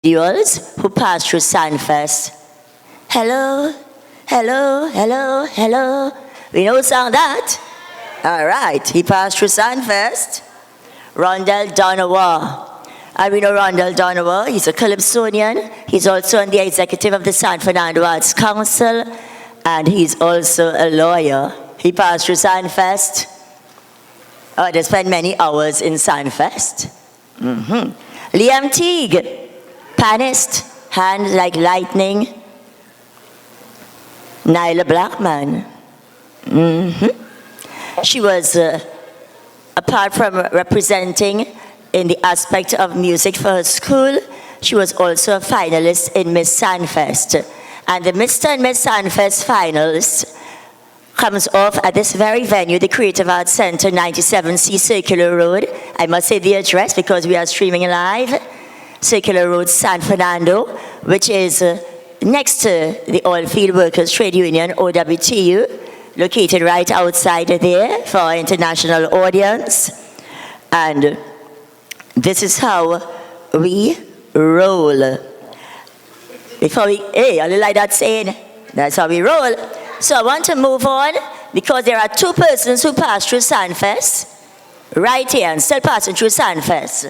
individuals who passed through SANFEST. Hello, hello, hello, hello. We know song that? All right, he passed through SANFEST. Rondell Donawa. And we know Rondell Donawa, he's a Calypsonian. He's also on the executive of the San Fernando Arts Council, and he's also a lawyer. He passed through SANFEST. Oh, they spent many hours in SANFEST. Liam Teague, panist, hands like lightning. Nyla Blackman. She was, apart from representing in the aspect of music for her school, she was also a finalist in Miss SANFEST. And the Mr. and Miss SANFEST finals comes off at this very venue, the Creative Arts Center, 97C Circular Road. I must say the address because we are streaming live. Circular Road, San Fernando, which is next to the Oilfield Workers Trade Union, OWTU, located right outside there for our international audience. And this is how we roll. Before we, hey, I like that saying, that's how we roll. So I want to move on because there are two persons who passed through SANFEST right here and still passing through SANFEST.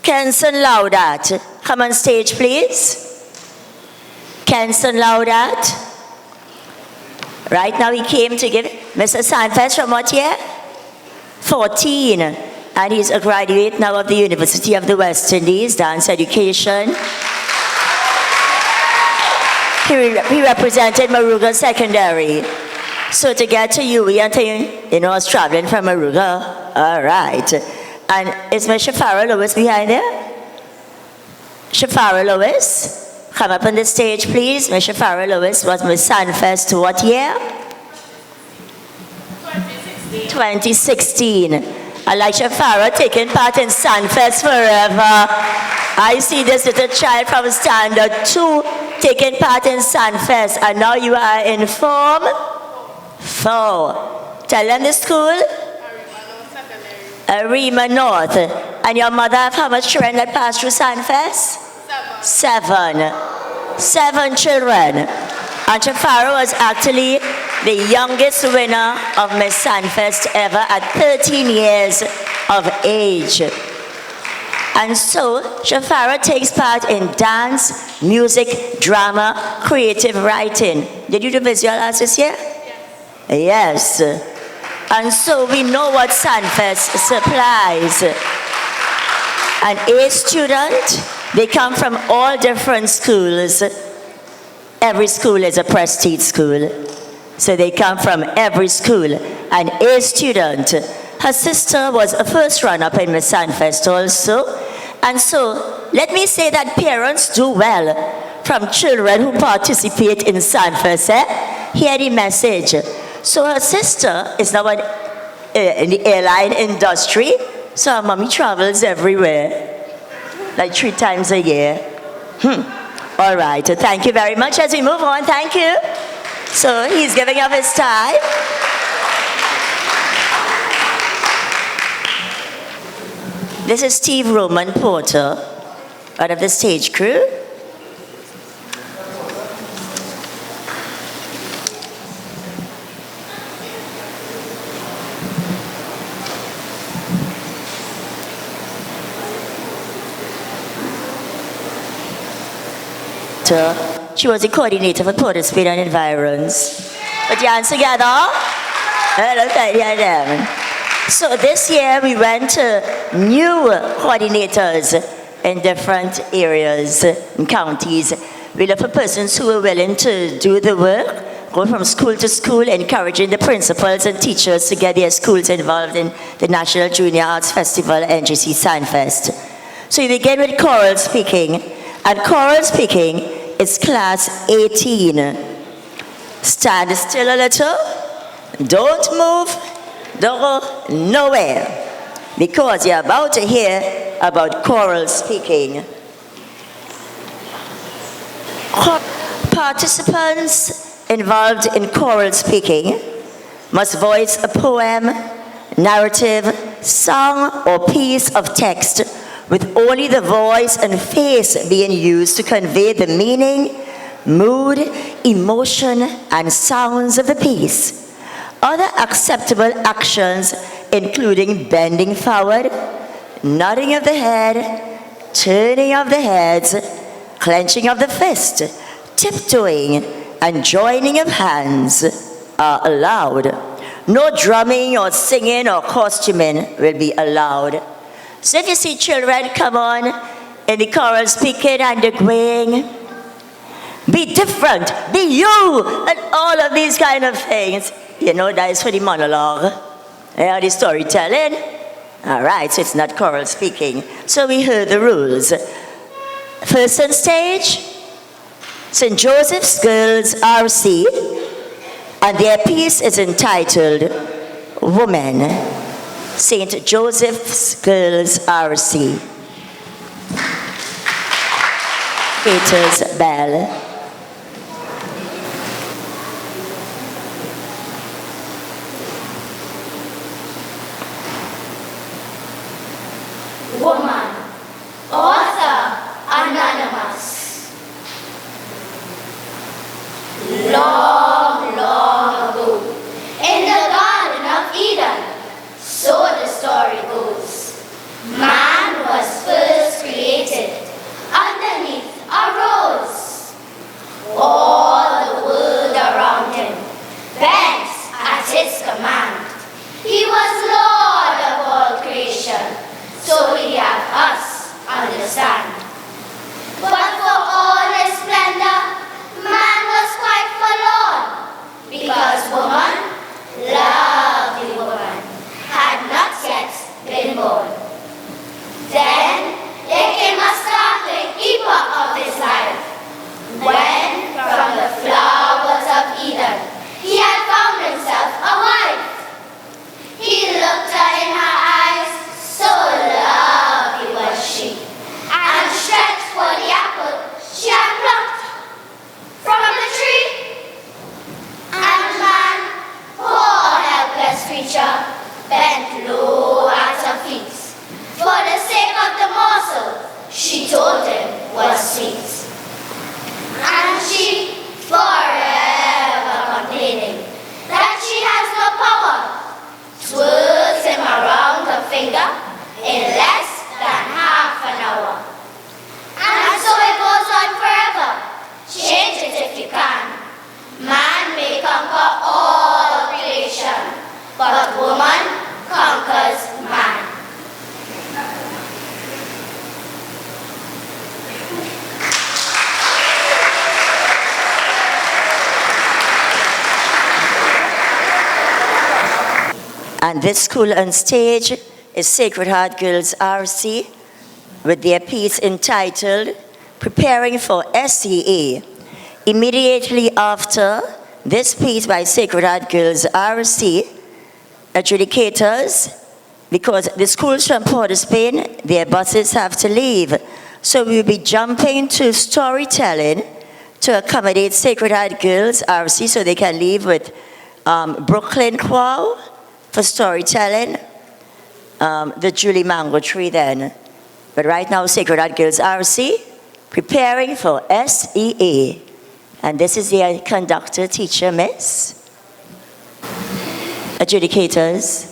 Kenson Laudat, come on stage please. Kenson Laudat. Right now he came to give Mr. SANFEST from what year? 14. And he's a graduate now of the University of the West Indies, dance education. He represented Maruga Secondary. So to get to UE, you know, I was traveling from Maruga. All right. And is Miss Shafara Lewis behind there? Shafara Lewis, come up on the stage, please. Miss Shafara Lewis was Miss SANFEST what year? 2016. I like Shafara taking part in SANFEST forever. I see this little child from Standard 2 taking part in SANFEST, and now you are in Form 4. Tell them the school. Arima North. And your mother have how much children that passed through SANFEST? 7. 7 children. And Shafara was actually the youngest winner of Miss SANFEST ever at 13 years of age. And so Shafara takes part in dance, music, drama, creative writing. Did you do visual arts this year? Yes. And so we know what SANFEST supplies. An A student, they come from all different schools. Every school is a prestige school. So they come from every school. An A student, her sister was a first runner-up in Miss SANFEST also. And so let me say that parents do well from children who participate in SANFEST. Hear the message. So her sister is now in the airline industry, so her mommy travels everywhere, like 3 times a year. All right, thank you very much. As we move on, thank you. So he's giving up his time. This is Steve Roman Porter, out of the stage crew. She was the coordinator for Porter Speed and Environs. Put your hands together. So this year we went to new coordinators in different areas and counties. We look for persons who are willing to do the work, go from school to school, encouraging the principals and teachers to get their schools involved in the National Junior Arts Festival, NGC SANFEST. So we begin with choral speaking. And choral speaking is class 18. Stand still a little. Don't move. Don't go nowhere. Because you're about to hear about choral speaking. Participants involved in choral speaking must voice a poem, narrative, song, or piece of text with only the voice and face being used to convey the meaning, mood, emotion, and sounds of the piece. Other acceptable actions including bending forward, nodding of the head, turning of the heads, clenching of the fist, tiptoeing, and joining of hands are allowed. No drumming or singing or costuming will be allowed. So if you see children come on in the choral speaking and the going, be different, be you, and all of these kind of things. You know, that is for the monologue, the storytelling. All right, so it's not choral speaking. So we heard the rules. First on stage, St. Joseph's Girls RC, and their piece is entitled Woman. St. Joseph's Girls RC. Peter's Bell. Woman, author anonymous. Long, long ago, in the Garden of Eden, so the story goes, man was first created underneath a rose. All the world around him bent at his command. He was Lord of all creation, so he had us understand. But for all his splendor, man was quite forlorn, because woman, lovely woman, had not yet been born. Then there came a startling epoch of his life, when from the flowers of Eden he had found himself a wife. He looked her in her eyes, so lovely was she, and stretched for the apple she had plucked from the tree. And man, poor helpless creature, bent low at her feet, for the sake of the morsel she told him was sweet. And she, forever complaining that she has no power, twirls him around her finger in less than half an hour. And so it goes on forever. Change it if you can. Man may conquer all creation, but woman conquers man. And this school on stage is Sacred Heart Girls RC with their piece entitled Preparing for SEA. Immediately after this piece by Sacred Heart Girls RC, adjudicators, because the schools from Port of Spain, their buses have to leave. So we'll be jumping to storytelling to accommodate Sacred Heart Girls RC so they can leave with Brooklyn Choral for storytelling, the Julie Mango Tree then. But right now, Sacred Heart Girls RC, preparing for SEA. And this is the conductor, teacher, miss. Adjudicators.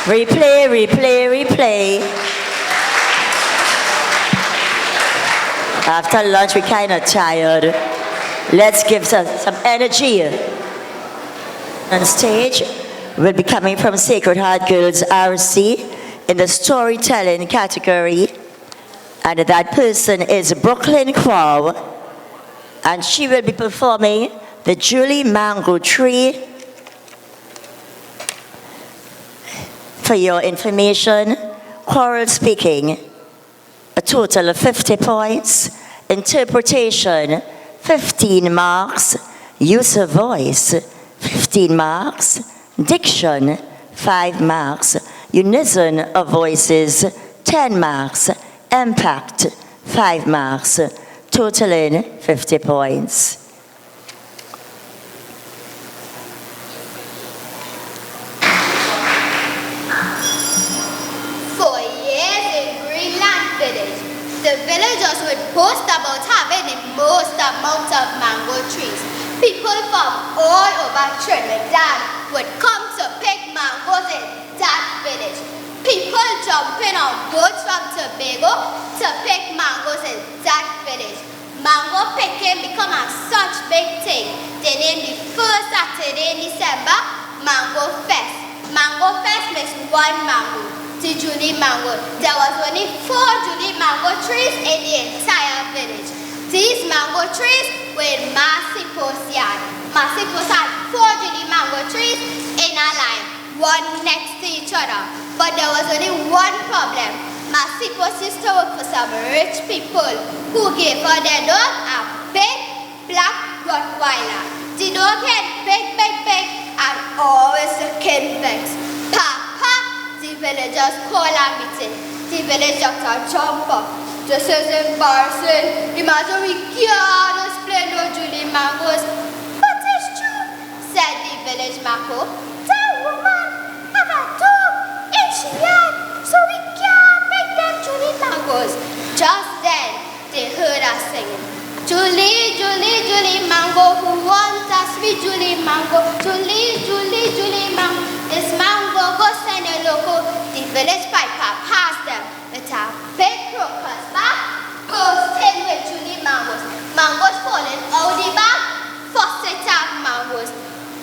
Replay, replay, replay. After lunch, we're kind of tired. Let's give some energy. On stage, we'll be coming from Sacred Heart Girls RC in the storytelling category. And that person is Brooklyn Crow. And she will be performing the Julie Mango Tree. For your information, choral speaking, a total of 50 points. Interpretation, 15 marks. Use of voice, 15 marks. Diction, 5 marks. Unison of voices, 10 marks. Impact, 5 marks. Totaling 50 points. The villagers would boast about having the most amount of mango trees. People from all over Trinidad would come to pick mangoes in that village. People jumping on boats from Tobago to pick mangoes in that village. Mango picking become a such big thing. They named the first Saturday in December Mango Fest. Mango Fest makes one mango. The Julie mango. There was only 4 Julie mango trees in the entire village. These mango trees were in Massipos yard. Massipos had 4 Julie mango trees in a line, one next to each other. But there was only one problem. Massipos used to work for some rich people who gave her their dog a big black Rottweiler. The dog had big and always looking vexed. The villagers call a meeting. The village doctor jump up. This is embarrassing. Imagine we can't display no Julie mangoes. But it's true, said the village Mako. That woman have a dog in she yard, so we can't make them Julie mangoes. Just then, they heard us singing. Julie, Julie, Julie mango, who wants a sweet Julie mango? Julie, Julie, Julie mango. This mango go send a loco. The village piper passed them with a big crocus bag, bursting with Julie mangoes. Mangoes falling out the bag, first it have mangoes.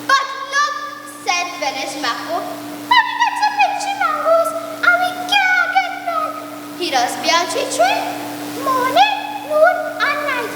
But look, said village Mako, but we get to pick mangoes and we can't get none. He does be on tree, morning, noon and night.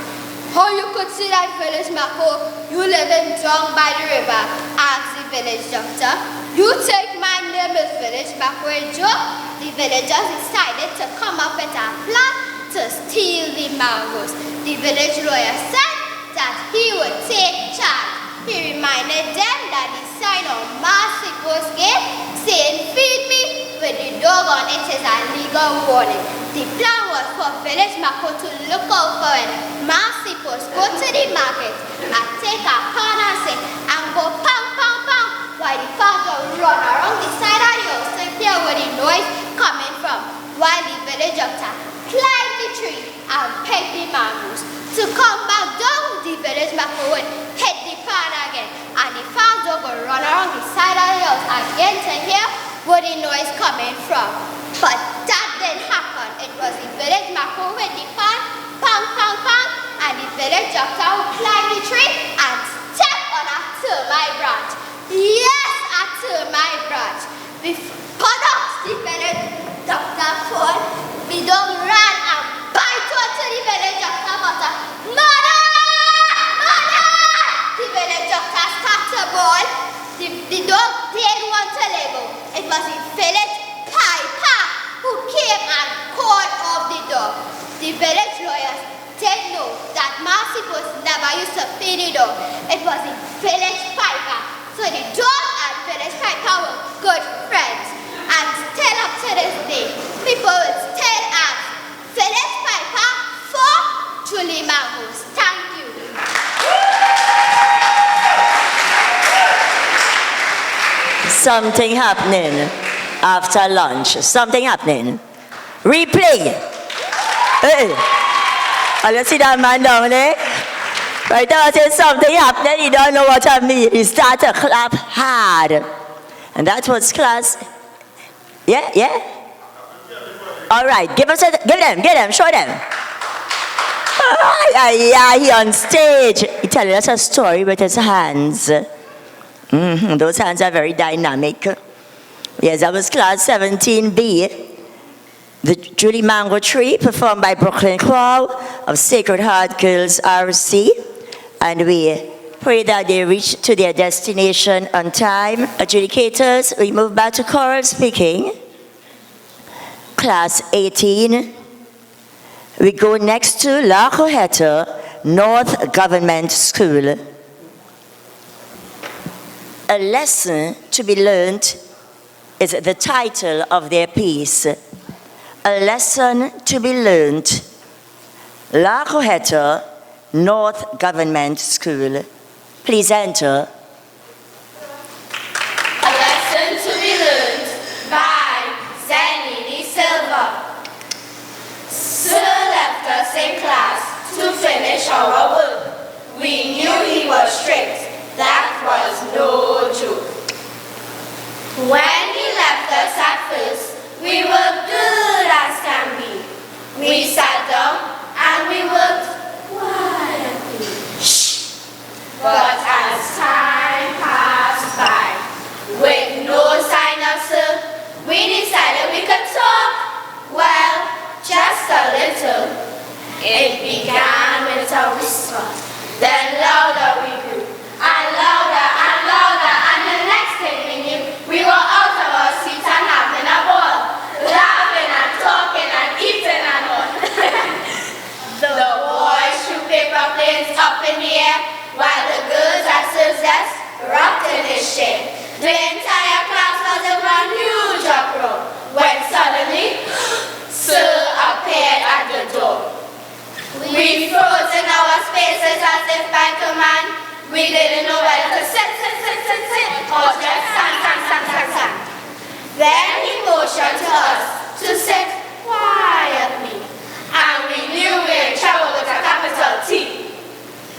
How you could see that village Mako? You living down by the river, asked the village doctor. You take my name as village backward Joe. The villagers decided to come up with a plan to steal the mangoes. The village lawyer said that he would take charge. He reminded them that the sign on Massipos gate saying feed me with the dog on it is a legal warning. The plan was for village Mako to look out for it. Massipos go to the market and take a pan and say and go pam pam pam. While the farmer run around the side of the house to hear where the noise coming from, while the village doctor climbed the tree and pecked the mangoes. To come back down, the village Mako would hit the pan again, and the farmer would run around the side of the house again to hear where the noise coming from. But that didn't happen. It was the village Mako with the pan, pang pang pang, and the village doctor would climb the tree and step on a termite branch. Yes, a termite branch. We put up the village doctor fall. We don't run and bite onto the village doctor butter. Mother! Mother! The village doctor started a ball. The dog didn't want to let go. It was the village piper who came and called off the dog. The village lawyers didn't know that Massipos never used to feed the dog. It was the village piper. So the dog and village piper were good friends. And still up to this day, people will still ask, village piper for Julie mangoes. Thank you. Something happening after lunch. Something happening. Replay. Hey. Oh, you see that man down there? Right now, there's something happening. He don't know what I mean. He started to clap hard. And that was class Yeah, yeah. All right, give them, show them. Yeah, he on stage. He telling us a story with his hands. Those hands are very dynamic. Yes, that was class 17B. The Julie Mango Tree, performed by Brooklyn Choral of Sacred Heart Girls RC. And we pray that they reach to their destination on time. Adjudicators, we move back to choral speaking. Class 18. We go next to La Cojeta North Government School. A lesson to be learned is the title of their piece. A lesson to be learned. La Cojeta North Government School. Please enter. A lesson to be learned by Zanny D. Silva. Sir left us in class to finish our work. We knew he was strict. That was no joke. When he left us at first, we were good as can be. We sat down and we worked quietly. Shh. But as time passed by, with no sign of sir, we decided we could talk. Well, just a little. It began with a whisper, then louder we grew, and louder, and the next thing we knew, we were out of our seats and having a ball, laughing and talking and eating and all. The boys threw paper planes up in the air, while the girls at Sir's desk rocked in his chair. The entire class was in one huge uproar, when suddenly, Sir appeared at the door. We froze in our spaces as if by command. We didn't know whether to sit, or just stand. Then he motioned to us to sit quietly, and we knew we were in trouble with a capital T.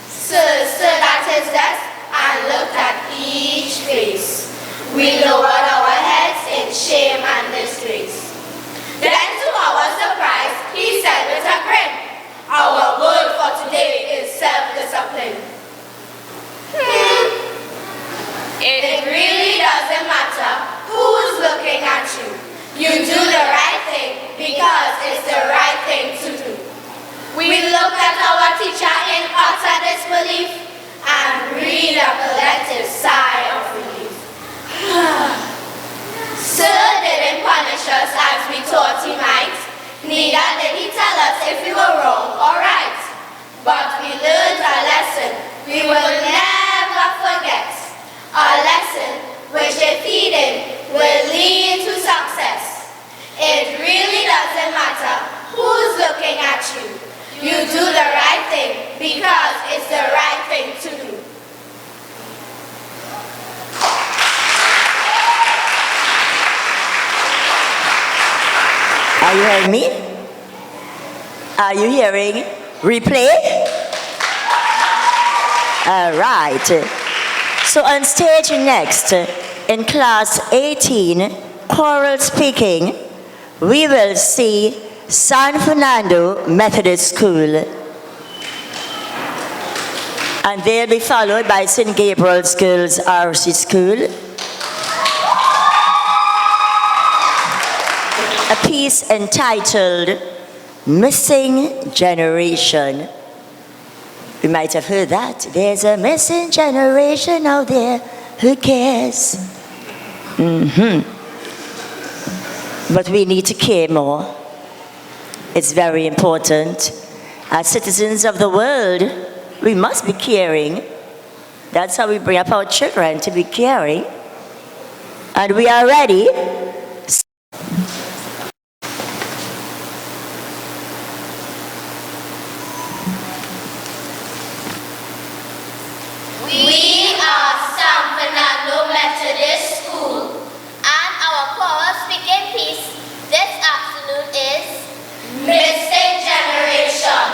Sir stood at his desk and looked at each face. We lowered our heads in shame and disgrace. Then to our surprise, he said with a grin, "Our word for today is self-discipline." It really doesn't matter who's looking at you. You do the right thing because it's the right thing to do. We looked at our teacher in utter disbelief and breathed a collective sigh of relief. Sir didn't punish us as we thought he might. Neither did he tell us if we were wrong or right. But we learned a lesson we will never forget. A lesson which, if heeded, will lead to success. It really doesn't matter who's looking at you. You do the right thing because it's the right thing to do. Are you hearing me? Are you hearing replay? All right. So on stage next, in class 18, choral speaking, we will see San Fernando Methodist School. And they'll be followed by St. Gabriel's Girls RC School. A piece entitled Missing Generation. You might have heard that. There's a missing generation out there. Who cares? But we need to care more. It's very important. As citizens of the world, we must be caring. That's how we bring up our children, to be caring. And we are ready. We are San Fernando Methodist School, and our choral speaking piece this afternoon is Missing Generation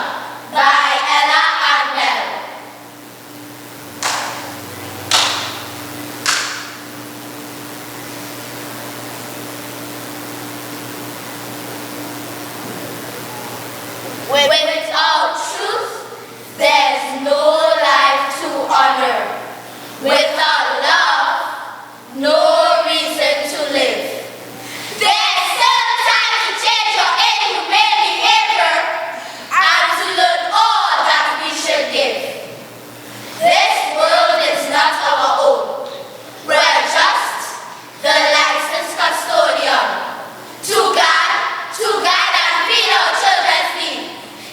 by Ella Arnell. Without truth, there's no life to honor. Without love, no reason to live. There's still time to change your inhumane behavior and to learn all that we should give. This world is not our own. We're just the licensed custodian to guide and feed our children's needs.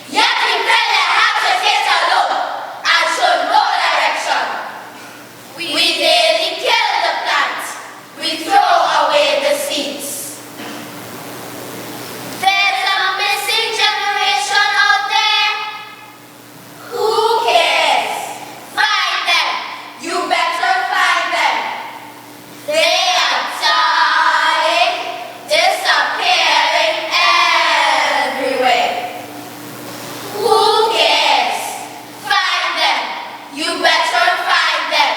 Yet we fail to hesitate alone and show no direction. We daily kill the plant. We throw away the seeds. There's a missing generation out there. Who cares? Find them. You better find them. They are dying, disappearing everywhere. Who cares? Find them. You better find them.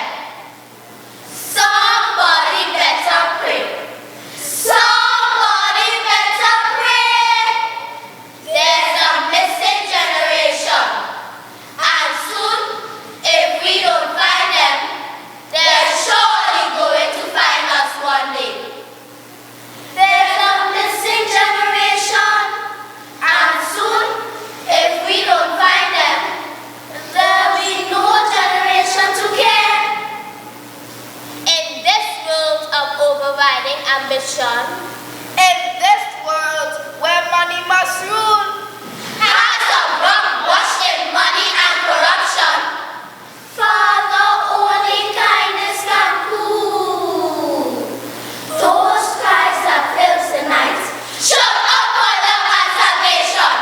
Somebody better pray. Somebody better pray. There's a missing generation. And soon, if we don't find them, they're surely going to find us one day. There's a missing generation. And soon, if we don't find them, there'll be no generation to care. In this world of overriding ambition, in this world where money must rule, hearts of rock washed in money and corruption, Father, only kindness can cool those cries that fills the night. Shout out for love and salvation.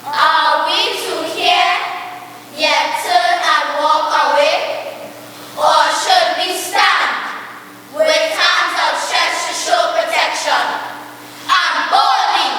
Are we to hear, yet turn and walk away? Or should we stand with hands outstretched to show protection and boldly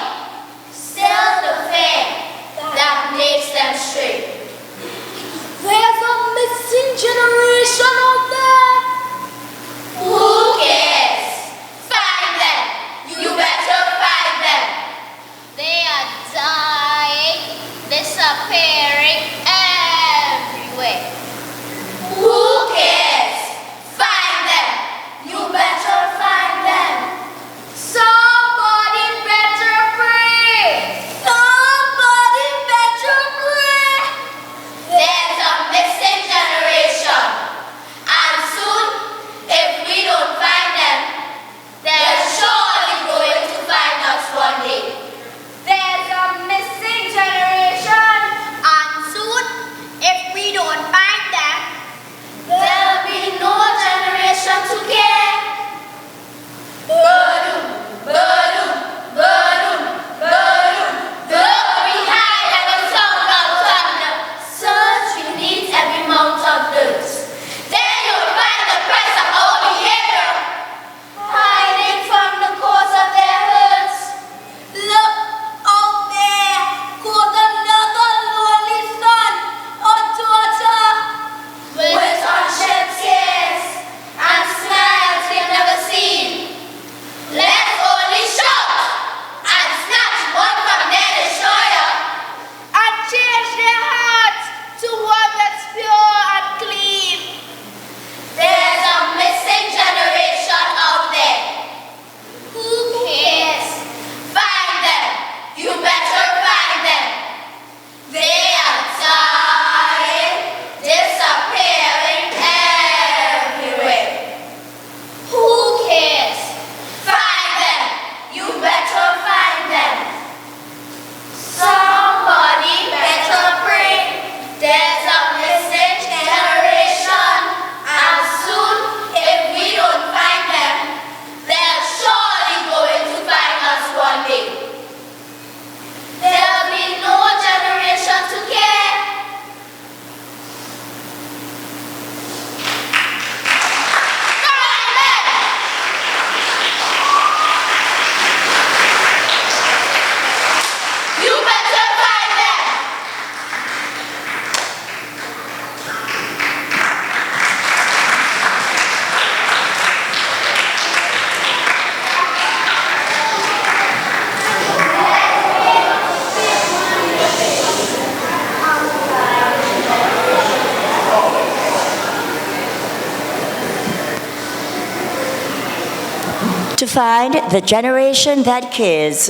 find the generation that cares,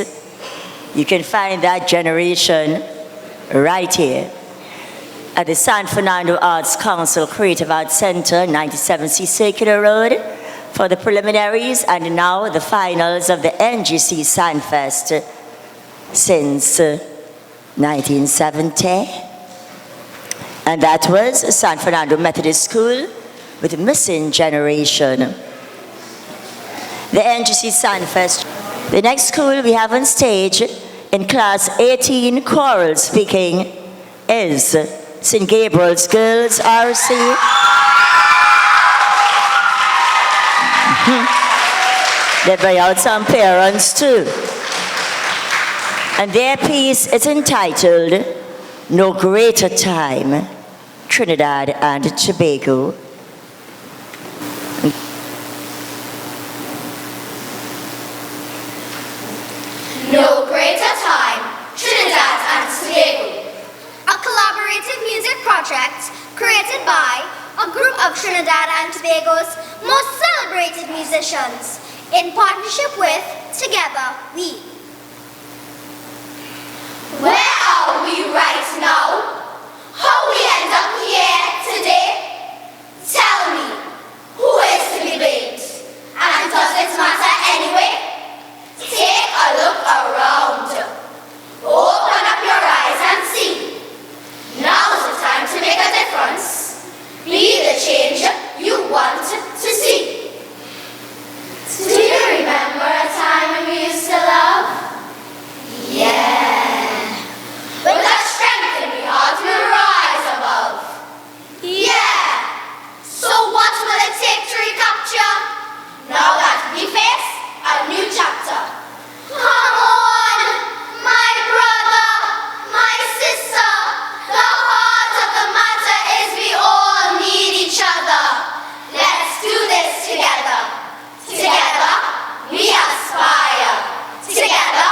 you can find that generation right here at the San Fernando Arts Council Creative Arts Center, 97C Circular Road, for the preliminaries and now the finals of the NGC SANFEST since 1970. And that was San Fernando Methodist School with Missing Generation. The NGC SANFEST. The next school we have on stage in class 18 choral speaking is St. Gabriel's Girls RC. They bring out some parents too. And their piece is entitled No Greater Time, Trinidad and Tobago. No Greater Time, Trinidad and Tobago. A collaborative music project created by a group of Trinidad and Tobago's most celebrated musicians in partnership with Together We. Where are we right now? How we end up here today? Tell me, who is to be blamed? And does it matter anyway? Take a look around. Open up your eyes and see. Now's the time to make a difference. Be the change you want to see. Do you remember a time when we used to love? Yeah. With that strength in me heart will rise above. Yeah. So what will it take to recapture? Now that we face a new chapter. Come on, my brother, my sister. The heart of the matter is we all need each other. Let's do this together. Together, we aspire. Together,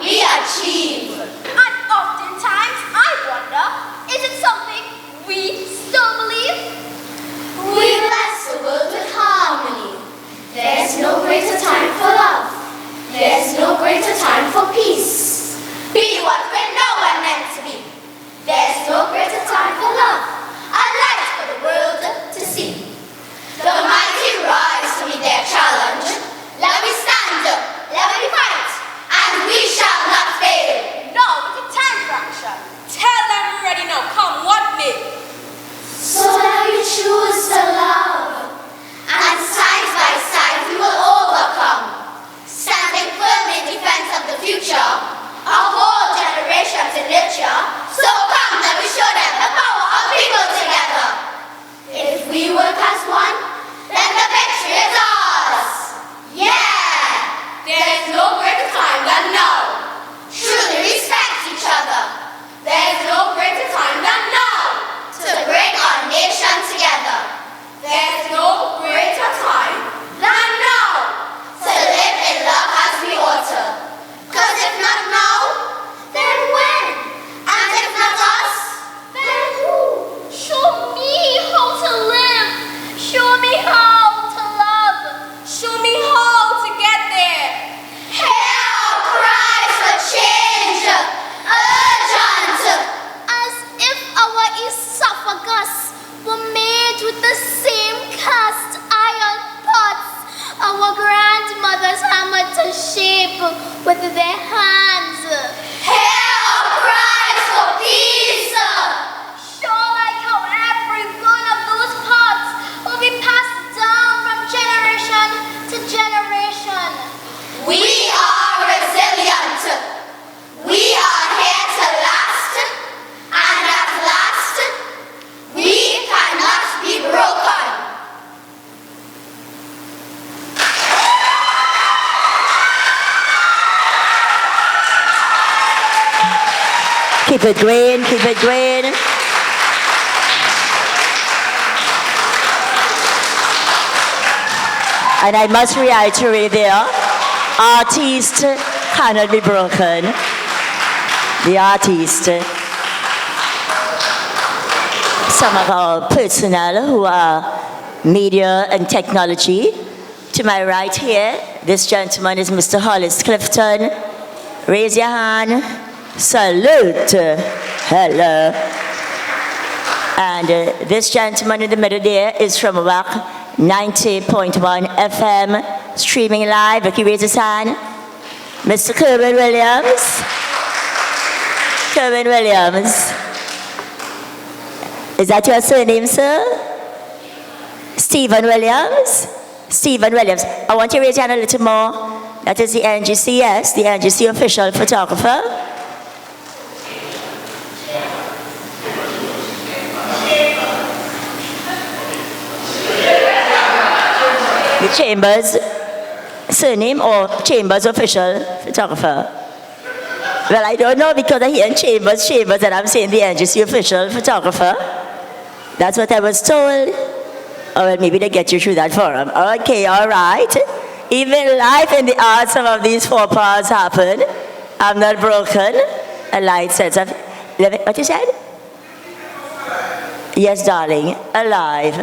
we achieve. And oftentimes, I wonder, is it something we still believe? We bless the world with harmony. There's no greater time for love. There's no greater time for peace. Be what we're nowhere meant to be. There's no greater time for love. A light for the world to see. The mighty rise to meet their challenge. Let me stand up, let me fight, and we shall not fail. No, it's a time for action. Tell them we're ready now, come what may. So now you choose to love, and side by side we will overcome. Standing firm in defense of the future, a whole generation's in literature. So come, let me show them the power of people together. If we work as one, then the victory is ours. Yeah! There's no greater time than now. Truly respect each other. There's no greater time than now to bring our nation together. There's no greater time than now to live in love as we ought to. 'Cause if not now, then when? And if not us, then who? Show me how to live. Show me how to love. Show me how to get there. Hear our cries for change, urgent. As if our esophagus were made with the same cast iron pots our grandmothers hammered to shape with their hands. Hear our cries for peace. Sure, like how every one of those pots will be passed down from generation to generation. We are resilient. We are here to last. And at last, we cannot be broken. Keep it green, keep it green. And I must reiterate there, artist cannot be broken. The artist. Some of our personnel who are media and technology. To my right here, This gentleman is Mr. Hollis Clifton. Raise your hand. Salute. Hello. And this gentleman in the middle there is from WAC 90.1 FM, streaming live. Can you raise his hand? Mr. Kerwin Williams. Kerwin Williams. Is that your surname, sir? Stephen Williams? Stephen Williams. I want you to raise your hand a little more. That is the NGC, yes, the NGC official photographer. The Chamber's surname or Chamber's official photographer? Well, I don't know because I hear Chambers, and I'm saying the NGC official photographer. That's what I was told. Oh, well, maybe they get you through that forum. Okay, all right. Even life in the art, some of these faux pas happen. I'm not broken. A light sense of... What you said? Yes, darling. Alive.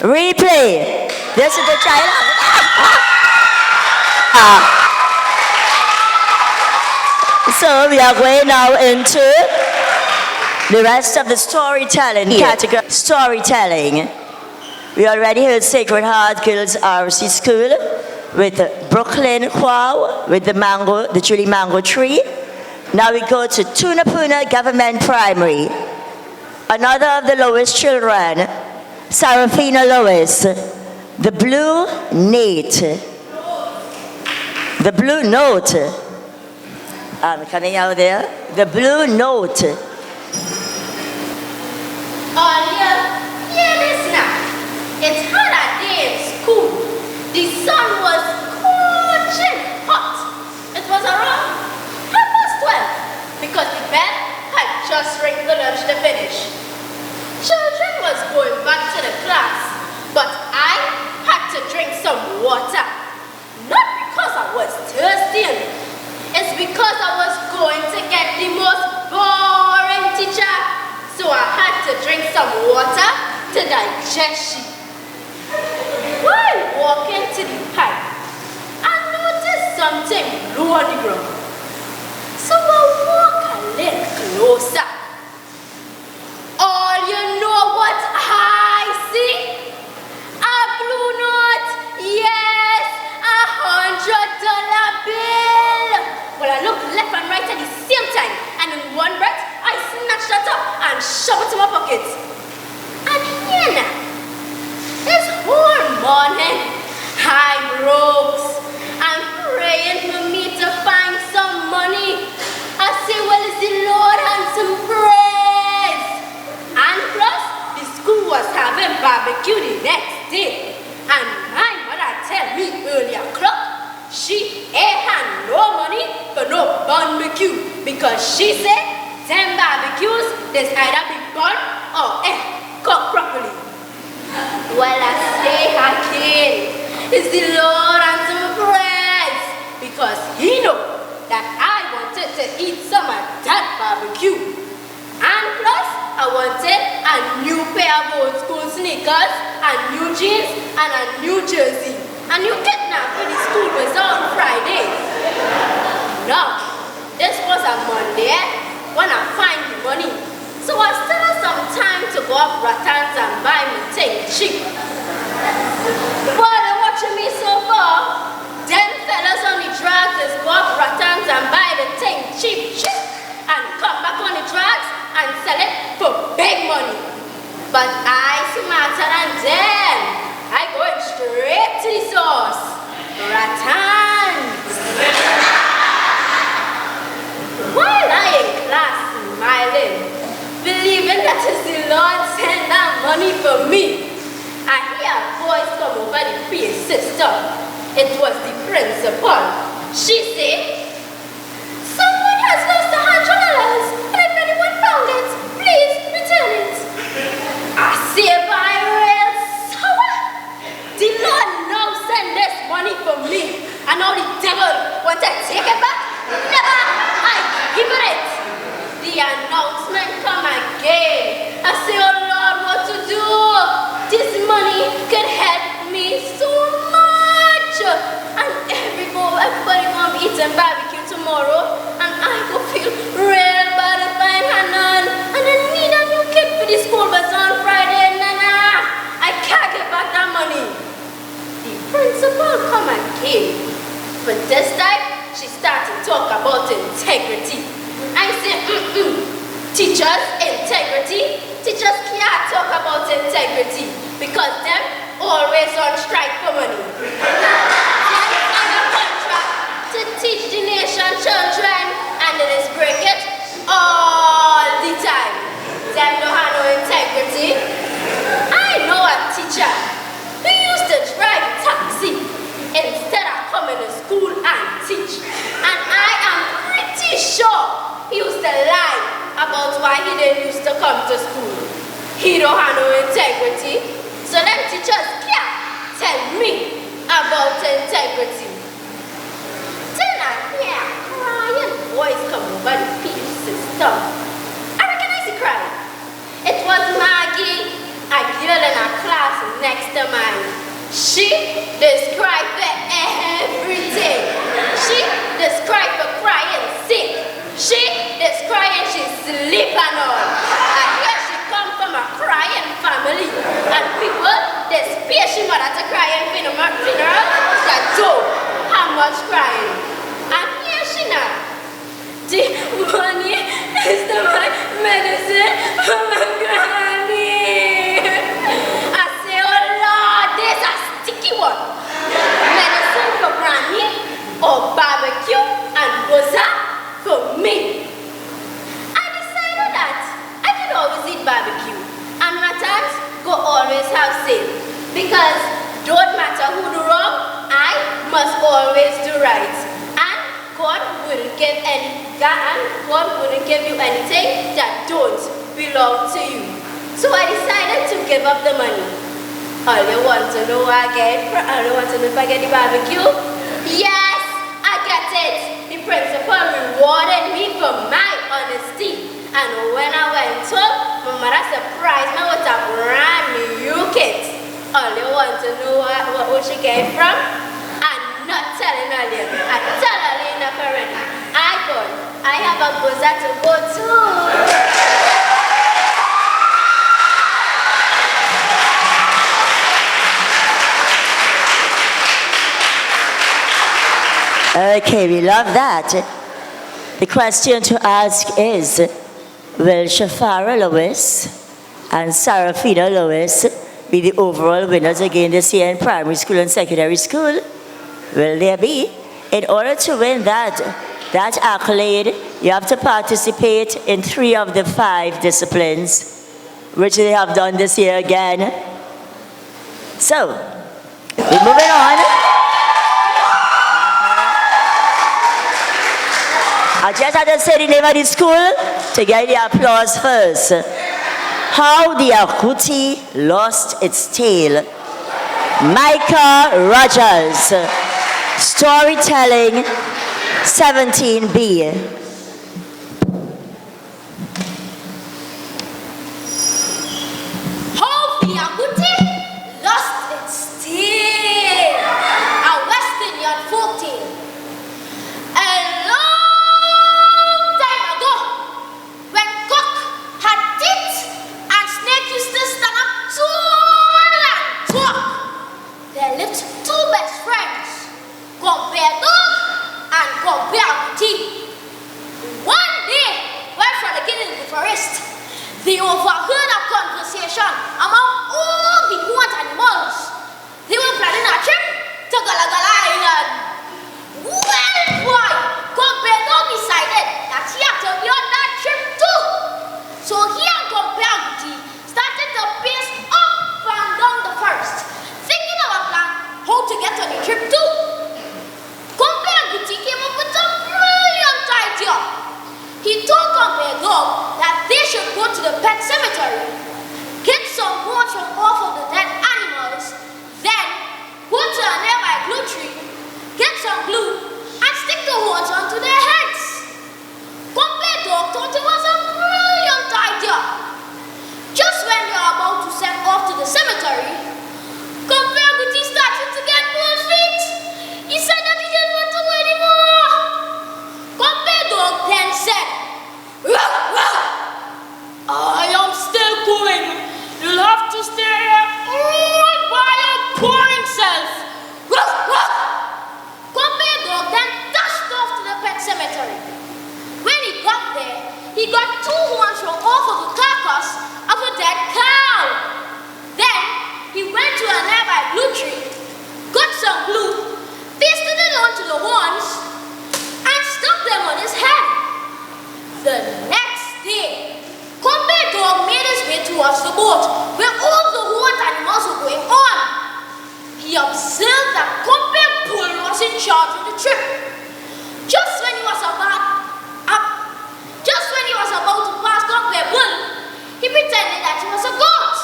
Replay. This is the child. So we are going now into the rest of the storytelling category. Storytelling. We already heard Sacred Heart Girls RC School with Brooklyn Quao with the Julie Mango Tree. Now we go to Tunapuna Government Primary. Another of the Lois children, Sarafina Lois, the Blue Nate. The Blue Note. I'm coming out there. The Blue Note. It's hot out there in school. The sun was scorching hot. It was around 12:30 because the bell had just ring the lunch to finish. Children was going back to the class, but I had to drink some water. Not because I was thirsty, it's because I was going to get the most boring teacher. So I had to drink some water to digest it. While walking to the pipe, I noticed something blue on the ground. So I walk a little closer. All you know what I see? A blue note. Yes, $100 bill. Well, I look left and right at the same time, and in one breath, I snatched that up and shoved it in my pocket. And here now, this whole morning, I rose. I'm praying for me to find some money. I say, well, it's the Lord and some praise. And plus, the school was having barbecue the next day. And my mother tell me earlier o'clock, she ain't had no money for no barbecue. Because she said, 10 barbecues, there's either be bun or cooked properly. Well, I say again, it's the Lord and some praise, because He know that I wanted to eat some of that barbecue. And plus, I wanted a new pair of old school sneakers, a new jeans, and a new jersey. And you get now for the school was on Friday. Now, this was a Monday when I find the money. So I still have some time to go up Ratans and buy me thing cheap. But they're watching me so far. Them fellas on the drugs is go up Ratans and buy the thing cheap and come back on the drugs and sell it for big money. But I smarter than them. I go straight to the source. Ratans. While I in class smiling, believing that it's the Lord send that money for me, I hear a voice come over the pay system. It was the principal. She said, someone has lost $100 and if anyone found it, please return it. I say by real sour. The Lord now send this money for me and now the devil want to take it back? Never, I give it. The announcement come again. I say, oh Lord, what to do? This money could help me so school come again. But this time, she started to talk about integrity. I said, teachers, integrity? Teachers can't talk about integrity because them always on strike for money. Them on a contract to teach the nation children and they just break it all the time. Them don't have no integrity. I know a teacher who used to drive taxi instead of coming to school and teach. And I am pretty sure he used to lie about why he didn't used to come to school. He don't have no integrity. So them teachers can't tell me about integrity. Then I hear a crying voice come over the PE system. I recognize the cry. It was Maggie, a girl in a class next to mine. She described for everything. She described for crying sick. She described she's sleeping on. And here she come from a crying family. And people, they spare she mother to crying funeral that do how much crying. And here she now. The money is the medicine for my granny. I say, oh Lord, there's a sticky one. Medicine for granny or barbecue and boza for me. I decided that I could always eat barbecue and my times go always have say. Because don't matter who do wrong, I must always do right. And God wouldn't give you anything that don't belong to you. So I decided to give up the money. All you want to know I get? All you want to know if I get the barbecue? Yes, I get it. The principal rewarded me for my honesty. And when I went home, my mother surprised me with a brand new kit. All you want to know what she came from? I'm not telling Alia. I tell Alia enough already. I have a boza to go to. Okay, we love that. The question to ask is, will Shafara Lewis and Sarafina Lewis be the overall winners again this year in primary school and secondary school? Will there be? In order to win that accolade, you have to participate in 3 of the 5 disciplines, which they have done this year again. So, we're moving on. I just had to say the name of the school to get the applause first. How the Akuti Lost Its Tail. Micah Rogers. Storytelling 17B. How the Akuti lost its tail. A West Indian folktale. A long time ago, when cock had teeth and snake used to stand up tall and talk, there lived 2 best friends, Compare Dog and Compare Akuti. One day, while frolicking in the forest, they overheard a conversation among all the wild animals. They were planning a trip to Galagala Island. Well, boy, Compare Dog decided that he had to be on that trip too. So he and Compare Akuti started to pace up and down the forest, thinking of a plan how to get on the trip too. Compare Akuti came up with a brilliant idea. He told Compare Dog that they should go to the pet cemetery, get some bones from off of the dead animals, then go to a nearby glue tree, get some glue, and stick the horns onto their heads. Compare Dog thought it was a brilliant idea. Just when they were about to set off to the cemetery, Compare Akuti started to get cold feet. He said that he didn't want to go anymore. Compare Dog then said, "Ruff, ruff, I am shorten the trip. Just when he was about to pass Compare Bull, he pretended that he was a goat.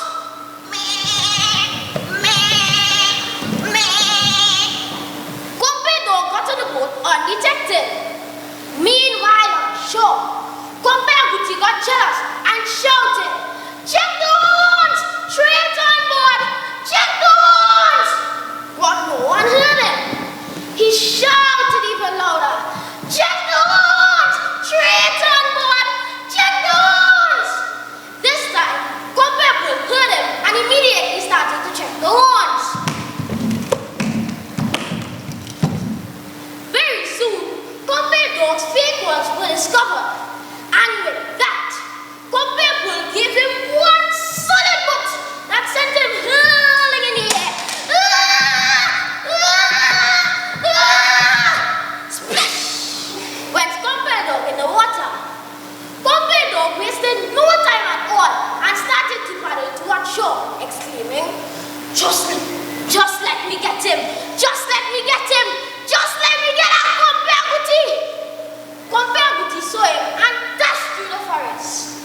Compare Dog got to the boat undetected. Meanwhile, on shore, Compare Guti got jealous and shouted, "Check the horns! Straight on board! Check the horns!" But no one heard him. He shouted even louder, "Check the horns! Straight on board! Check the horns!" This time, Compare Bull heard him and immediately started to check the horns. Very soon, Compare Dog's fake horns were discovered, and with that, Compare Bull gave him one solid boot that sent him hurling in the air. Splash! Went Compare Dog in the water. Compare Dog wasted no time at all and started to paddle toward shore, exclaiming, Just let me get him! Just let me get him! Just let me get out Compare Guti!" Compare Guti saw him and dashed through the forest.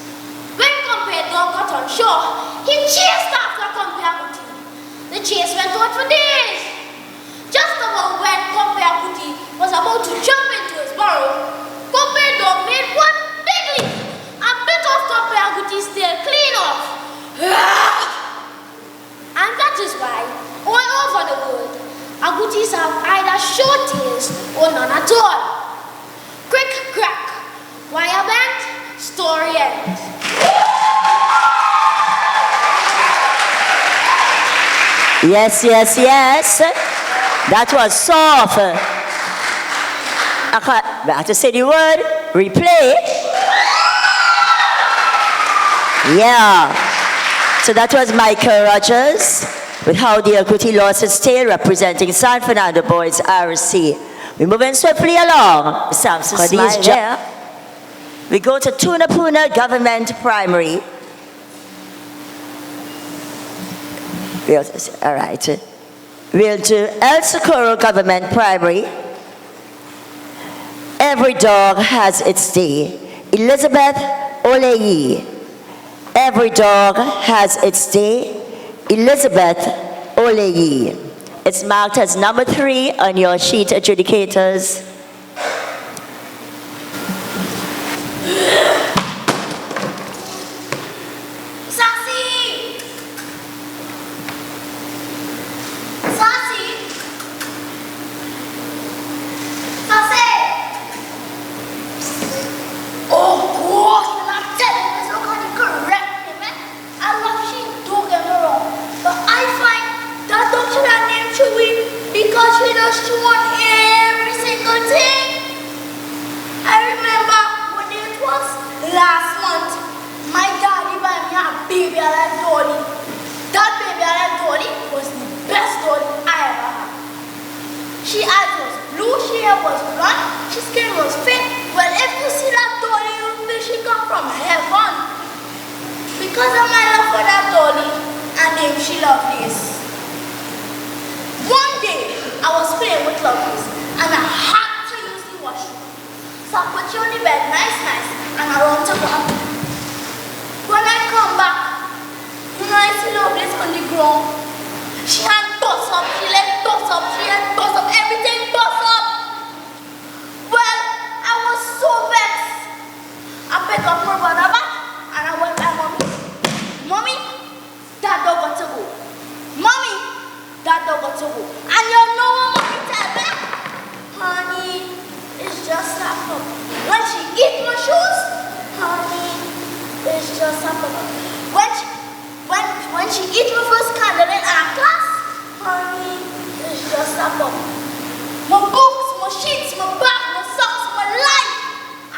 When Compare Dog got on shore, he chased after Compare Guti. The chase went on for days. Just about when Compare Guti was about to jump into his burrow, Compare Dog made one big leap and bit off Compare Guti's tail clean off. And that is why, all over the world, agoutis have either short tails or none at all. Crick, crack, wire bend, story end. Yes, yes, yes. That was soft. I have to say the word. Replay. Yeah. So that was Michael Rogers with How the Agouti Lost Its Tail, representing San Fernando Boys RC. We're moving swiftly along. Samson Smile there. We go to Tunapuna Government Primary. All right. We'll do El Socorro Government Primary. Every dog has its day. Elizabeth Oleyi. Every dog has its day. Elizabeth Oleyi. It's marked as number 3 on your sheet, adjudicators. Because she does want every single thing. I remember when it was last month, my daddy bought me a baby alive dolly. That baby alive dolly was the best dolly I ever had. She eyes was blue, she hair was blonde, she skin was fit. Well, if you see that dolly, you think she come from heaven. Because of my love for that dolly, I named she Lovelace. One day, I was playing with Lovelace and I had to use the washroom. So I put you on the bed, nice, and I run to back. When I come back, I see Lovelace on the ground. She had bust up, she let bust up, she had bust up, everything bust up. Well, I was so vexed. I picked up my brother back and I went by Mommy. Mommy, that dog got to go. Mommy, that dog got to go. And you know what Mommy tell me? Honey, it's just a pup. When she eat my shoes, honey, it's just a pup. When she eat my first candle in our class, honey, it's just a pup. My books, my sheets, my bag, my socks, my life,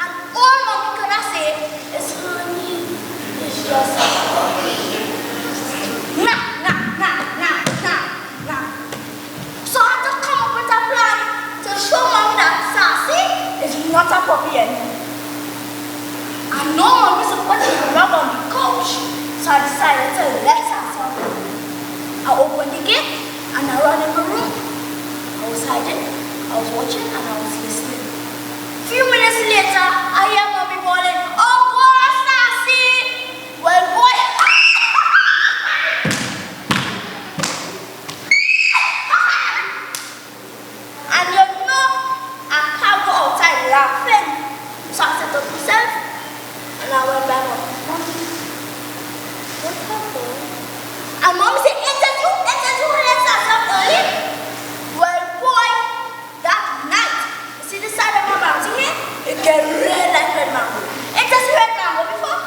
and all Mommy can I say is honey, it's just a pup. Nah. So I had to come up with a plan to show Mommy that Sassy is not a puppy anymore. I know Mommy's a puppy rub on the couch, so I decided to let Sassy out. I opened the gate and I ran in my room. I was hiding. I I was watching and I was listening. Few minutes later, I hear mommy calling, "Oh, boy, Sassy!" Well, boy, and you know, I can't go outside laughing. So I said to myself, and I went back home, "Mommy, what happened?" And mommy said, "It's a you, let's start up early." Well, boy, that night, you see the side of my mouth here? It get red like red mango. It just red mango before.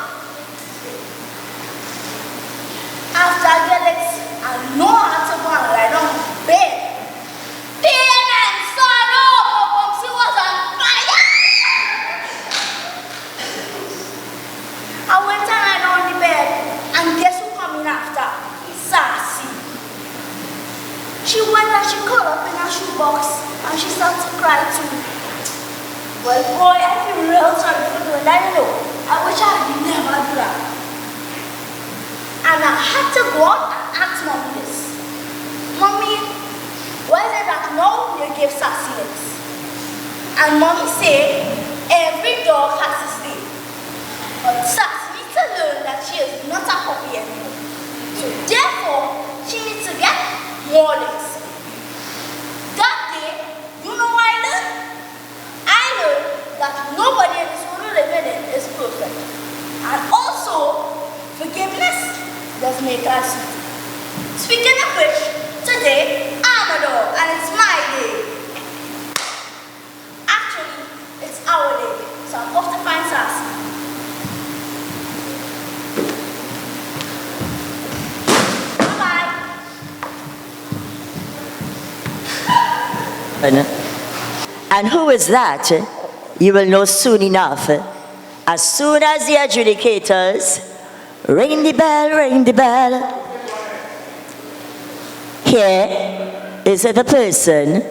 After I get it, I know how to go and lie down in bed. Pain and sorrow, but she was on fire. I went and lie down on the bed, and guess who come in after? Sassy. She went and she curled up in her shoebox, and she started to cry too. Well, boy, I feel real sorry for doing that, you know. I wish I had never do that. And I had to go out and ask mommy this. "Mommy, why is it that now you give Sassy this?" And mommy said, "Every dog has his day. But Sassy needs to learn that she is not a puppy anymore. So therefore, she needs to get more legs." That day, you know what I learned? I learned that nobody in this world living is perfect. And also, forgiveness does make us sweet. Speaking of which, today I'm a dog and it's my day. Actually, it's our day. So I'm off to find Sassy. And who is that? You will know soon enough. As soon as the adjudicators ring the bell, ring the bell. Here is the person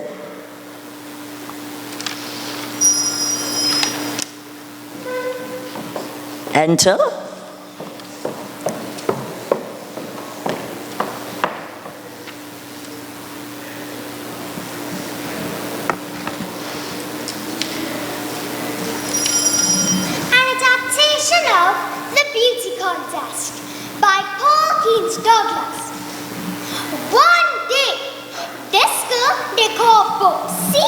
enter. Contest by Paul Keynes Douglas. One day, this girl they call Boopsy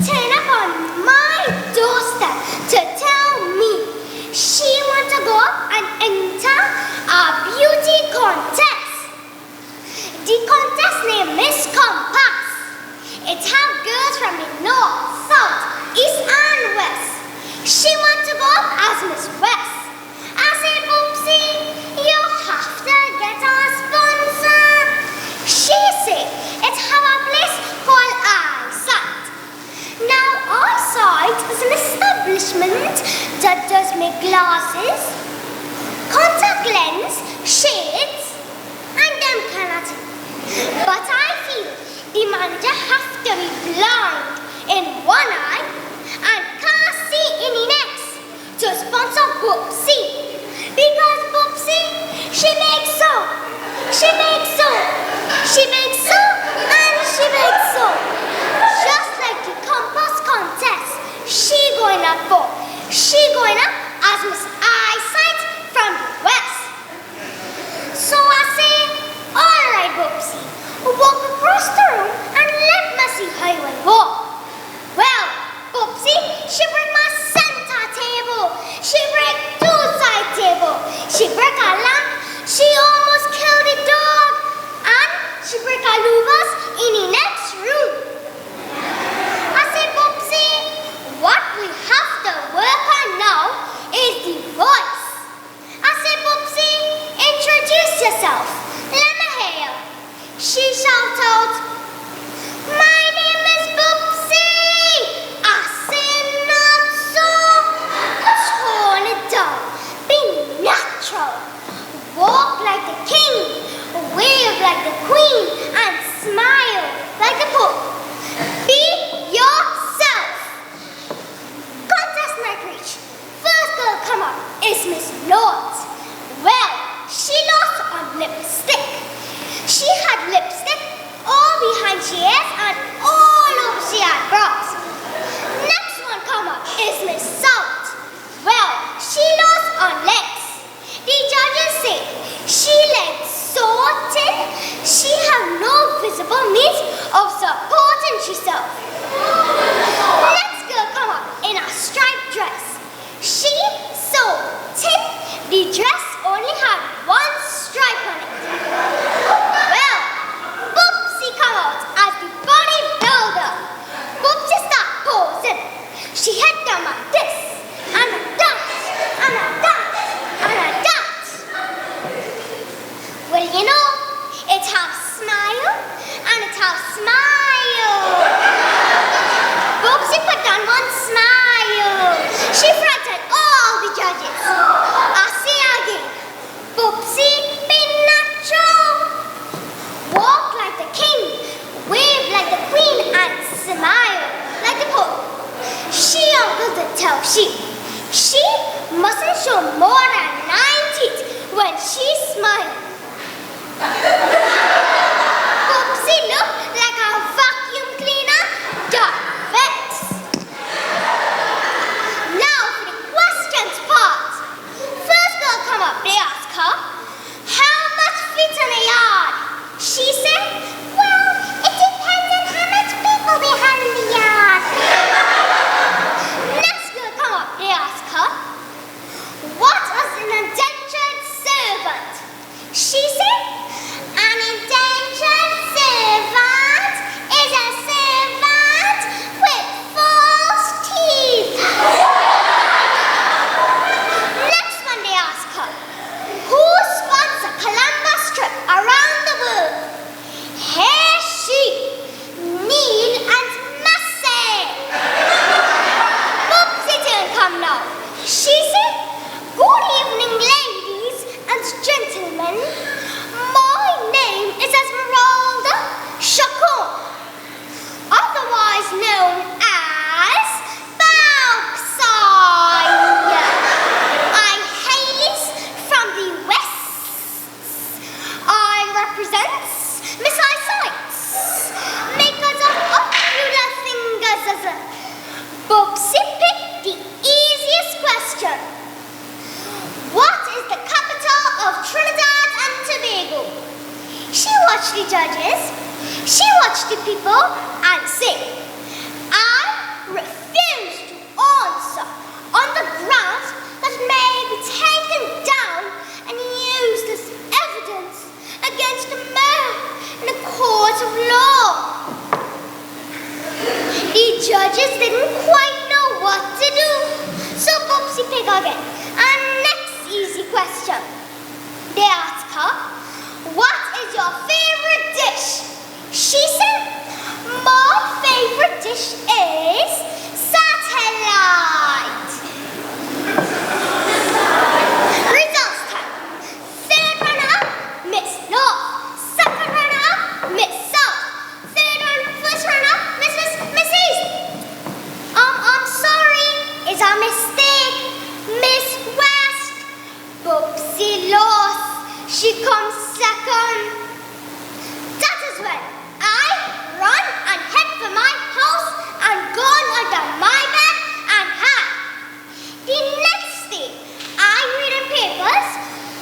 turned up on my doorstep to tell me she want to go up and enter a beauty contest. The contest name is Compass. It have girls from the north, south, east and west. She want to go up as Miss West. I said, "Boopsy, you have to get a sponsor." She said, "It's have a place called Eyesight." Now, Eyesight is an establishment that does make glasses, contact lens, shades, and them kind of thing. But I feel the manager have to be blind in one eye and can't see in the next to sponsor Boopsy. Because Boopsy, she makes soap, she makes soap, she makes soap, and she makes soap. Just like the Compass contest, she going up for. She going up as Miss Eyesight from the West. So I say, "Alright, Boopsy, walk across the room and let me see how you will walk." Well, Boopsy, she bring my center table. She break two side table. She break a lamp. She almost killed the dog. And she break a louvers in the next room. I said, "Boopsy, what we have to tell sheep. Sheep mustn't show more than 9 teeth when she smiles. Popsy looked like a vacuum cleaner, dot vets. Now for the questions part. First girl come up, they ask her, how much feet in a yard? She said, well, it depends on how much people they have in the yard. Next girl come up, they ask her, what is an indentured servant? She said, an indentured servant is a servant with false teeth. Next one they ask her, who sponsors Columbus trip around the world? Here she, Neil and Massey. Bubsy turn come now. She said, good evening ladies and gentlemen. My name is Esmeralda Chacon, otherwise known as Bauxite. I'm Hollis from the west. I represent Miss Eyesight, makers of ocular fingers. Bubsy picked the easiest question. What is the capital of Trinidad and Tobago? She watched the judges, she watched the people, and said, I refuse to answer on the grounds that it may be taken down and used as evidence against a man in a court of law. The judges didn't quite know what to do, so Bubsy picked again. And next easy question. They asked her, what is your favorite dish? She said, my favorite dish is satellite. Results time. Third runner-up, Miss North. Second runner-up, Miss South. First runner-up, Miss East. I'm sorry, it's a mistake. Miss West. Bubsy lost. She comes second. That is when I run and head for my house and gone under my bed and hide. The next day, I read in papers,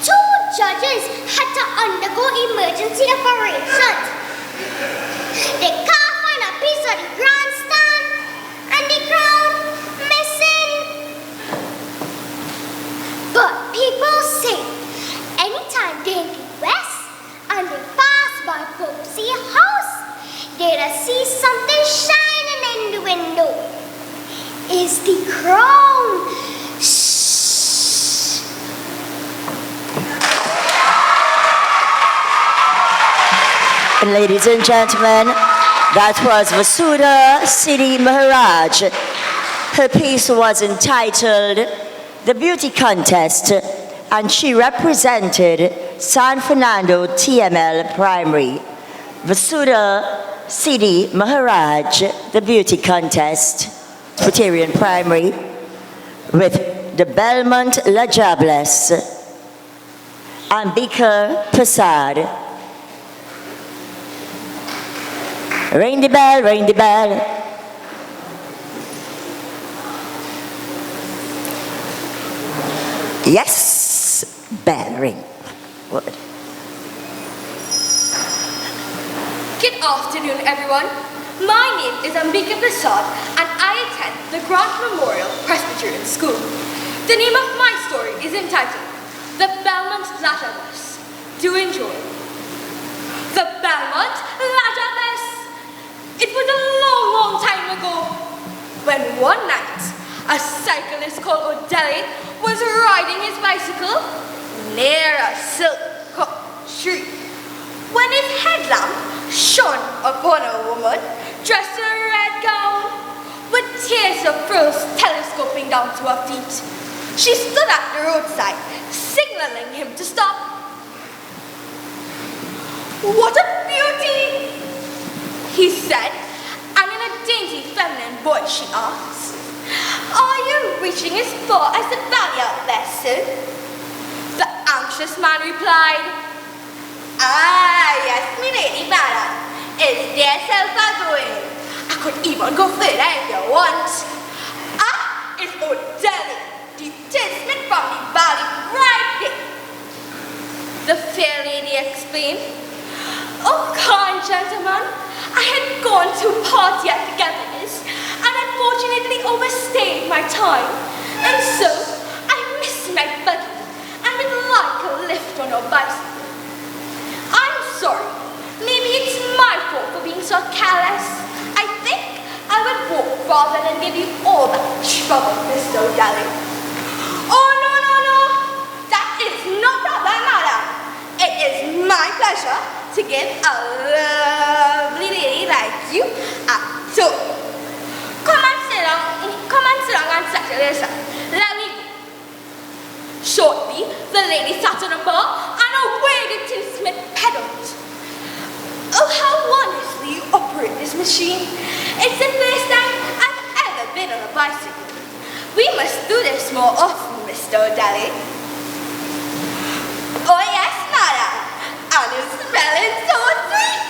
2 judges had to undergo emergency operations. They can't find a piece of the grandstand and the crown missing. But people say, anytime they in the west and they pass by Bubsy's house, they'll see something shining in the window. It's the crown. Shh. Ladies and gentlemen, that was Vasudha Siddhi Maharaj. Her piece was entitled The Beauty Contest, and she represented San Fernando TML Primary. Vasudha Siddhi Maharaj, The Beauty Contest, Presbyterian Primary, with the Belmont La Jables, Ambika Prasad. Ring the bell, ring the bell. Yes, bell ring. What? Good afternoon, everyone. My name is Ambika Prasad, and I attend the Grant Memorial Presbyterian School. The name of my story is entitled The Belmont Ladderbus. Do enjoy. The Belmont Ladderbus. It was a long, long time ago when one night a cyclist called O'Delly was riding his bicycle near a silk tree when his headlamp shone upon a woman dressed in a red gown with tears of pearls telescoping down to her feet. She stood at the roadside, signaling him to stop. "What a beauty!" he said, and in a dainty feminine voice she asked, Are you reaching as far as the valley out there, sir? The anxious man replied, "Ah, yes, me lady, madam. Is there self-going? I could even go further if you want. Ah, it's old Delhi, the tradesman from the valley right there." The fair lady exclaimed, "Oh, kind gentleman, I had gone to a party at togetherness and unfortunately overstayed my time, and so I missed my buggy and would like a lift on your bicycle. I'm sorry, maybe it's my fault for being so careless. I think I would walk rather than give you all that trouble, Mr. O'Dally." "Oh, no, that is no problem, madam. It is my pleasure to give a lovely lady like you a tour. Come and sit down and settle yourself. Let me go." Shortly, the lady sat on a bar and away the tinsmith pedaled. Oh, how wonderfully you operate this machine. It's the first time I've ever been on a bicycle. We must do this more often, Mr. O'Dally." "Oh, yes, madam. And it's smelling so sweet.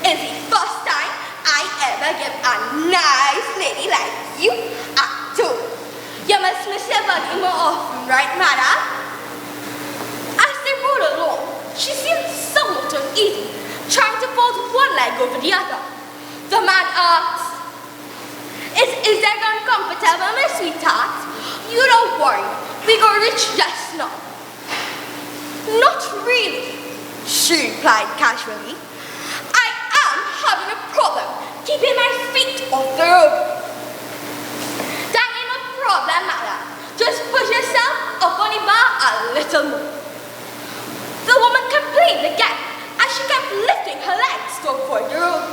It's the first time I ever give a nice lady like you a tour. You must miss your buggy more often, right, madam?" As they rode along, she seemed somewhat uneasy, trying to fold one leg over the other. The man asked, Is that uncomfortable, my sweetheart? You don't worry, we go reach just now." "Not really," she replied casually. "I am having a problem keeping my feet off the road." "That ain't no problem, madam. Just push yourself up on the bar a little more." The woman complained again as she kept lifting her legs to avoid the road.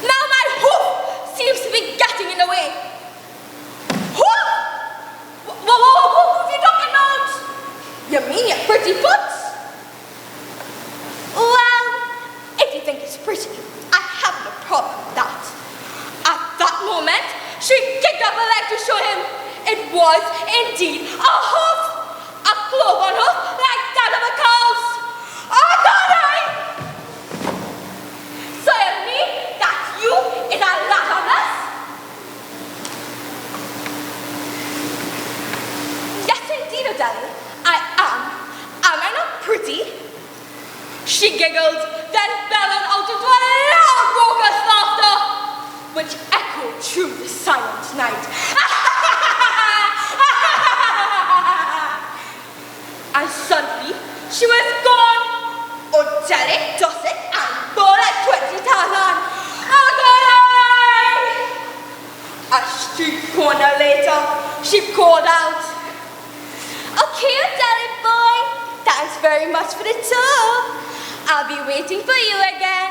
"Now my hoof seems to be getting in the way." "Hoof? What are you talking about? You mean your pretty foot?" "Well, if you think it's pretty, I have no problem with that." At that moment, she kicked up her leg to show him it was indeed a hoof, a cloven hoof like that of a cow's. "Oh, darling! So you mean that you is a lot of us?" "Yes, indeed, O'Dally, I am. Am I not pretty?" She giggled, then bellowed out into a loud raucous laughter, which echoed through the silent night. And suddenly, she was gone. O'Dally, Dusset, and ball at 20,000. "Okay!" A street corner later, she called out, "Okay, O'Dally boy, thanks very much for the tour. I'll be waiting for you again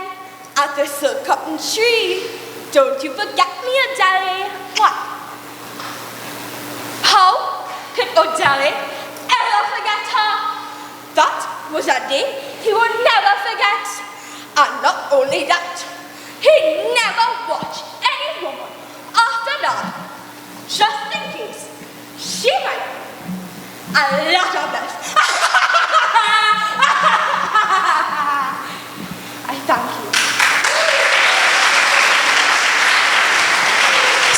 at the silk cotton tree. Don't you forget me, O'Dally." What? How could O'Dally ever forget her? That was a day he would never forget. And not only that, he never watched any woman after that, just in case she might be a lot of us. I thank you.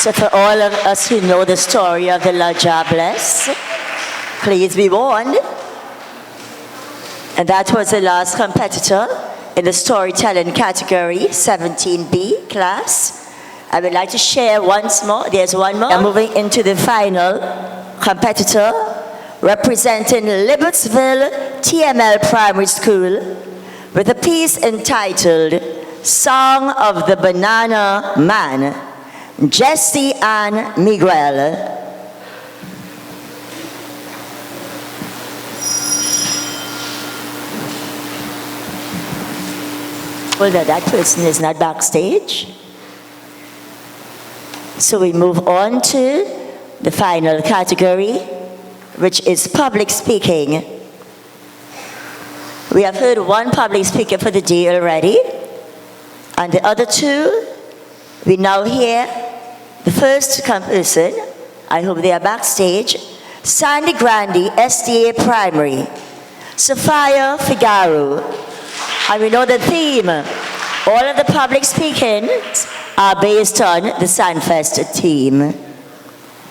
So for all of us who know the story of the La Jobless, please be warned. And that was the last competitor in the storytelling category, 17B class. I would like to share once more. There's one more. I'm moving into the final competitor, representing Libertsville TML Primary School, with a piece entitled Song of the Banana Man, Jesse Ann Miguel. Well, that person is not backstage. So we move on to the final category, which is public speaking. We have heard one public speaker for the day already, and the other two, we now hear the first person I hope they are backstage. Sandy Grandi, SDA Primary. Sophia Figaro. And we know the theme. All of the public speaking are based on the SANFEST theme.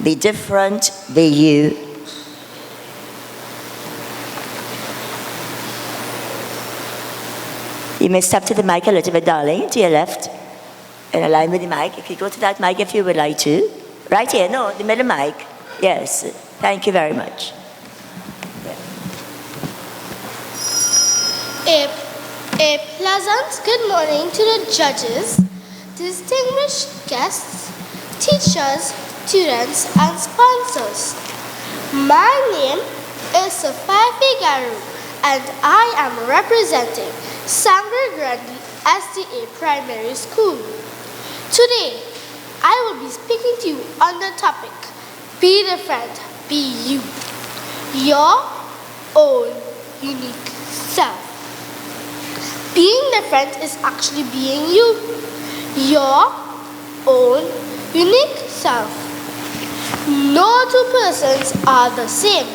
Be different, be you. You may step to the mic a little bit, darling, to your left. And align with the mic. If you go to that mic if you would like to. Right here, no, the middle mic. Yes, thank you very much. A pleasant good morning to the judges, distinguished guests, teachers, students, and sponsors. My name is Sophia Figaro, and I am representing Sangre Grande SDA Primary School. Today, I will be speaking to you on the topic, be different, be you. Your own unique self. Being different is actually being you. Your own unique self. No two persons are the same.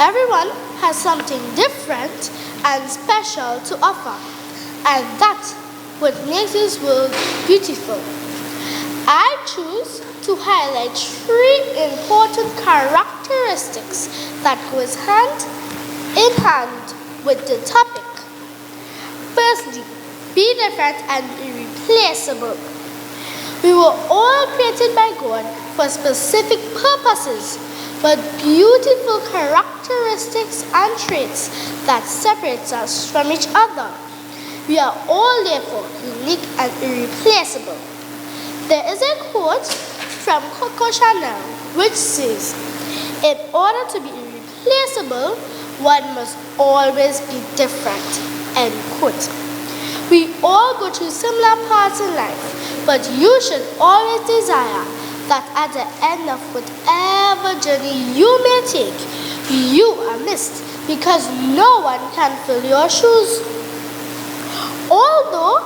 Everyone has something different and special to offer, and that's what makes this world beautiful. I choose to highlight 3 important characteristics that goes hand in hand with the topic. Firstly, be different and irreplaceable. We were all created by God for specific purposes, but beautiful characteristics and traits that separates us from each other. We are all therefore unique and irreplaceable. There is a quote from Coco Chanel which says, "In order to be irreplaceable, one must always be different." End quote. We all go through similar paths in life, but you should always desire that at the end of whatever journey you may take, you are missed because no one can fill your shoes. Although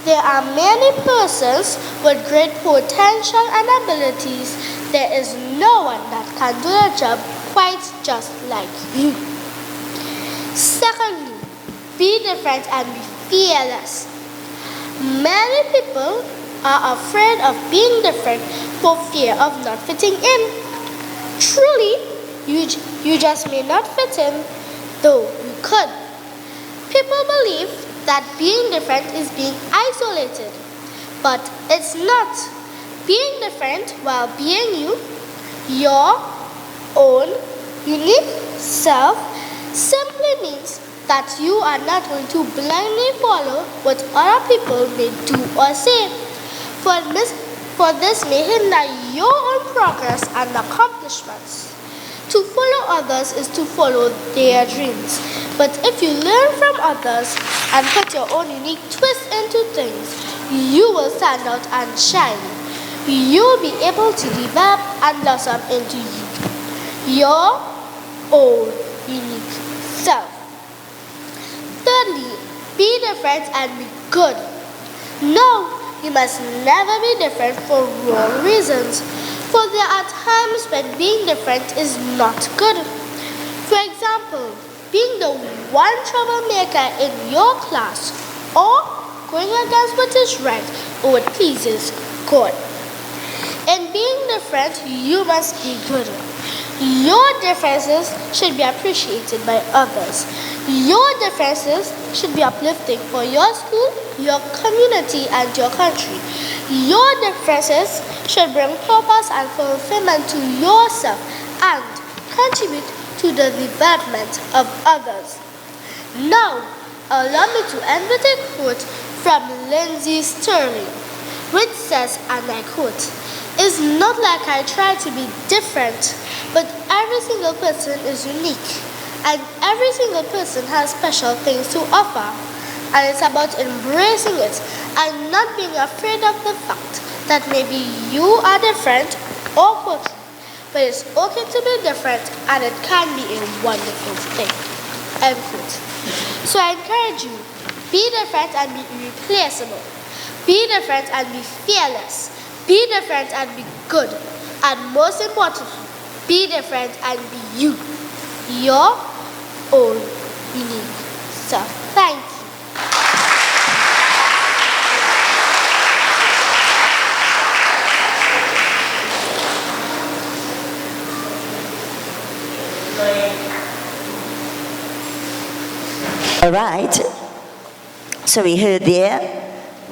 there are many persons with great potential and abilities, there is no one that can do the job quite just like you. Secondly, be different and be fearless. Many people are afraid of being different for fear of not fitting in. Truly, you just may not fit in, though you could. People believe that being different is being isolated, but it's not. Being different while being you, your own unique self, simply means that you are not going to blindly follow what other people may do or say. For this may hinder your own progress and accomplishments. To follow others is to follow their dreams. But if you learn from others and put your own unique twist into things, you will stand out and shine. You will be able to develop and blossom into your own unique self. Thirdly, be different and be good. No, you must never be different for wrong reasons, for there are times when being different is not good. For example, being the one troublemaker in your class, or going against what is right or what pleases God. In being different, you must be good. Your differences should be appreciated by others. Your differences should be uplifting for your school, your community, and your country. Your differences should bring purpose and fulfillment to yourself and contribute to the development of others. Now, allow me to end with a quote from Lindsay Sterling, which says, and I quote, "It's not like I try to be different, but every single person is unique, and every single person has special things to offer, and it's about embracing it and not being afraid of the fact that maybe you are different or quirky, but it's okay to be different, and it can be a wonderful thing." End quote. So I encourage you, be different and be irreplaceable. Be different and be fearless. Be different and be good. And most importantly, be different and be you. Your own unique self. Thank you. All right. So we heard there,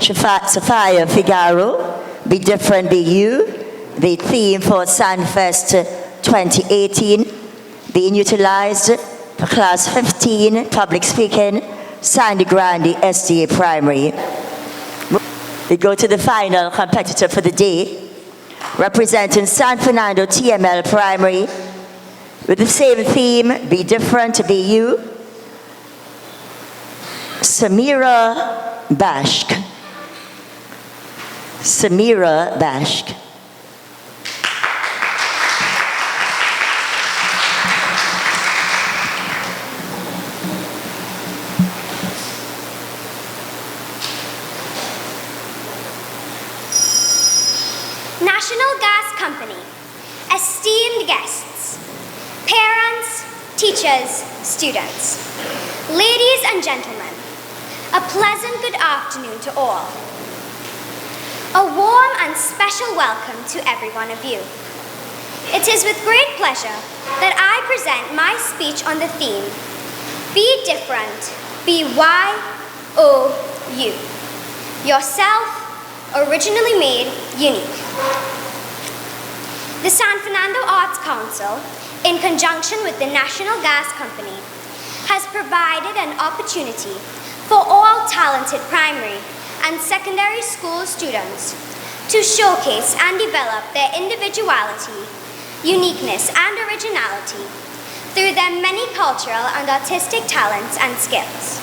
Sophia Figaro, Be Different, Be You, the theme for SANFEST 2018, being utilized for Class 15, Public Speaking, Sandy Grande, SDA Primary. We go to the final competitor for the day, representing San Fernando TML Primary, with the same theme, Be Different, Be You, Samira Bashk. Samira Bashk. National Gas Company, esteemed guests, parents, teachers, students, ladies and gentlemen, a pleasant good afternoon to all. A warm and special welcome to every one of you. It is with great pleasure that I present my speech on the theme, Be Different, Be Y-O-U. Yourself, originally made, unique. The San Fernando Arts Council, in conjunction with the National Gas Company, has provided an opportunity for all talented primary and secondary school students to showcase and develop their individuality, uniqueness, and originality through their many cultural and artistic talents and skills.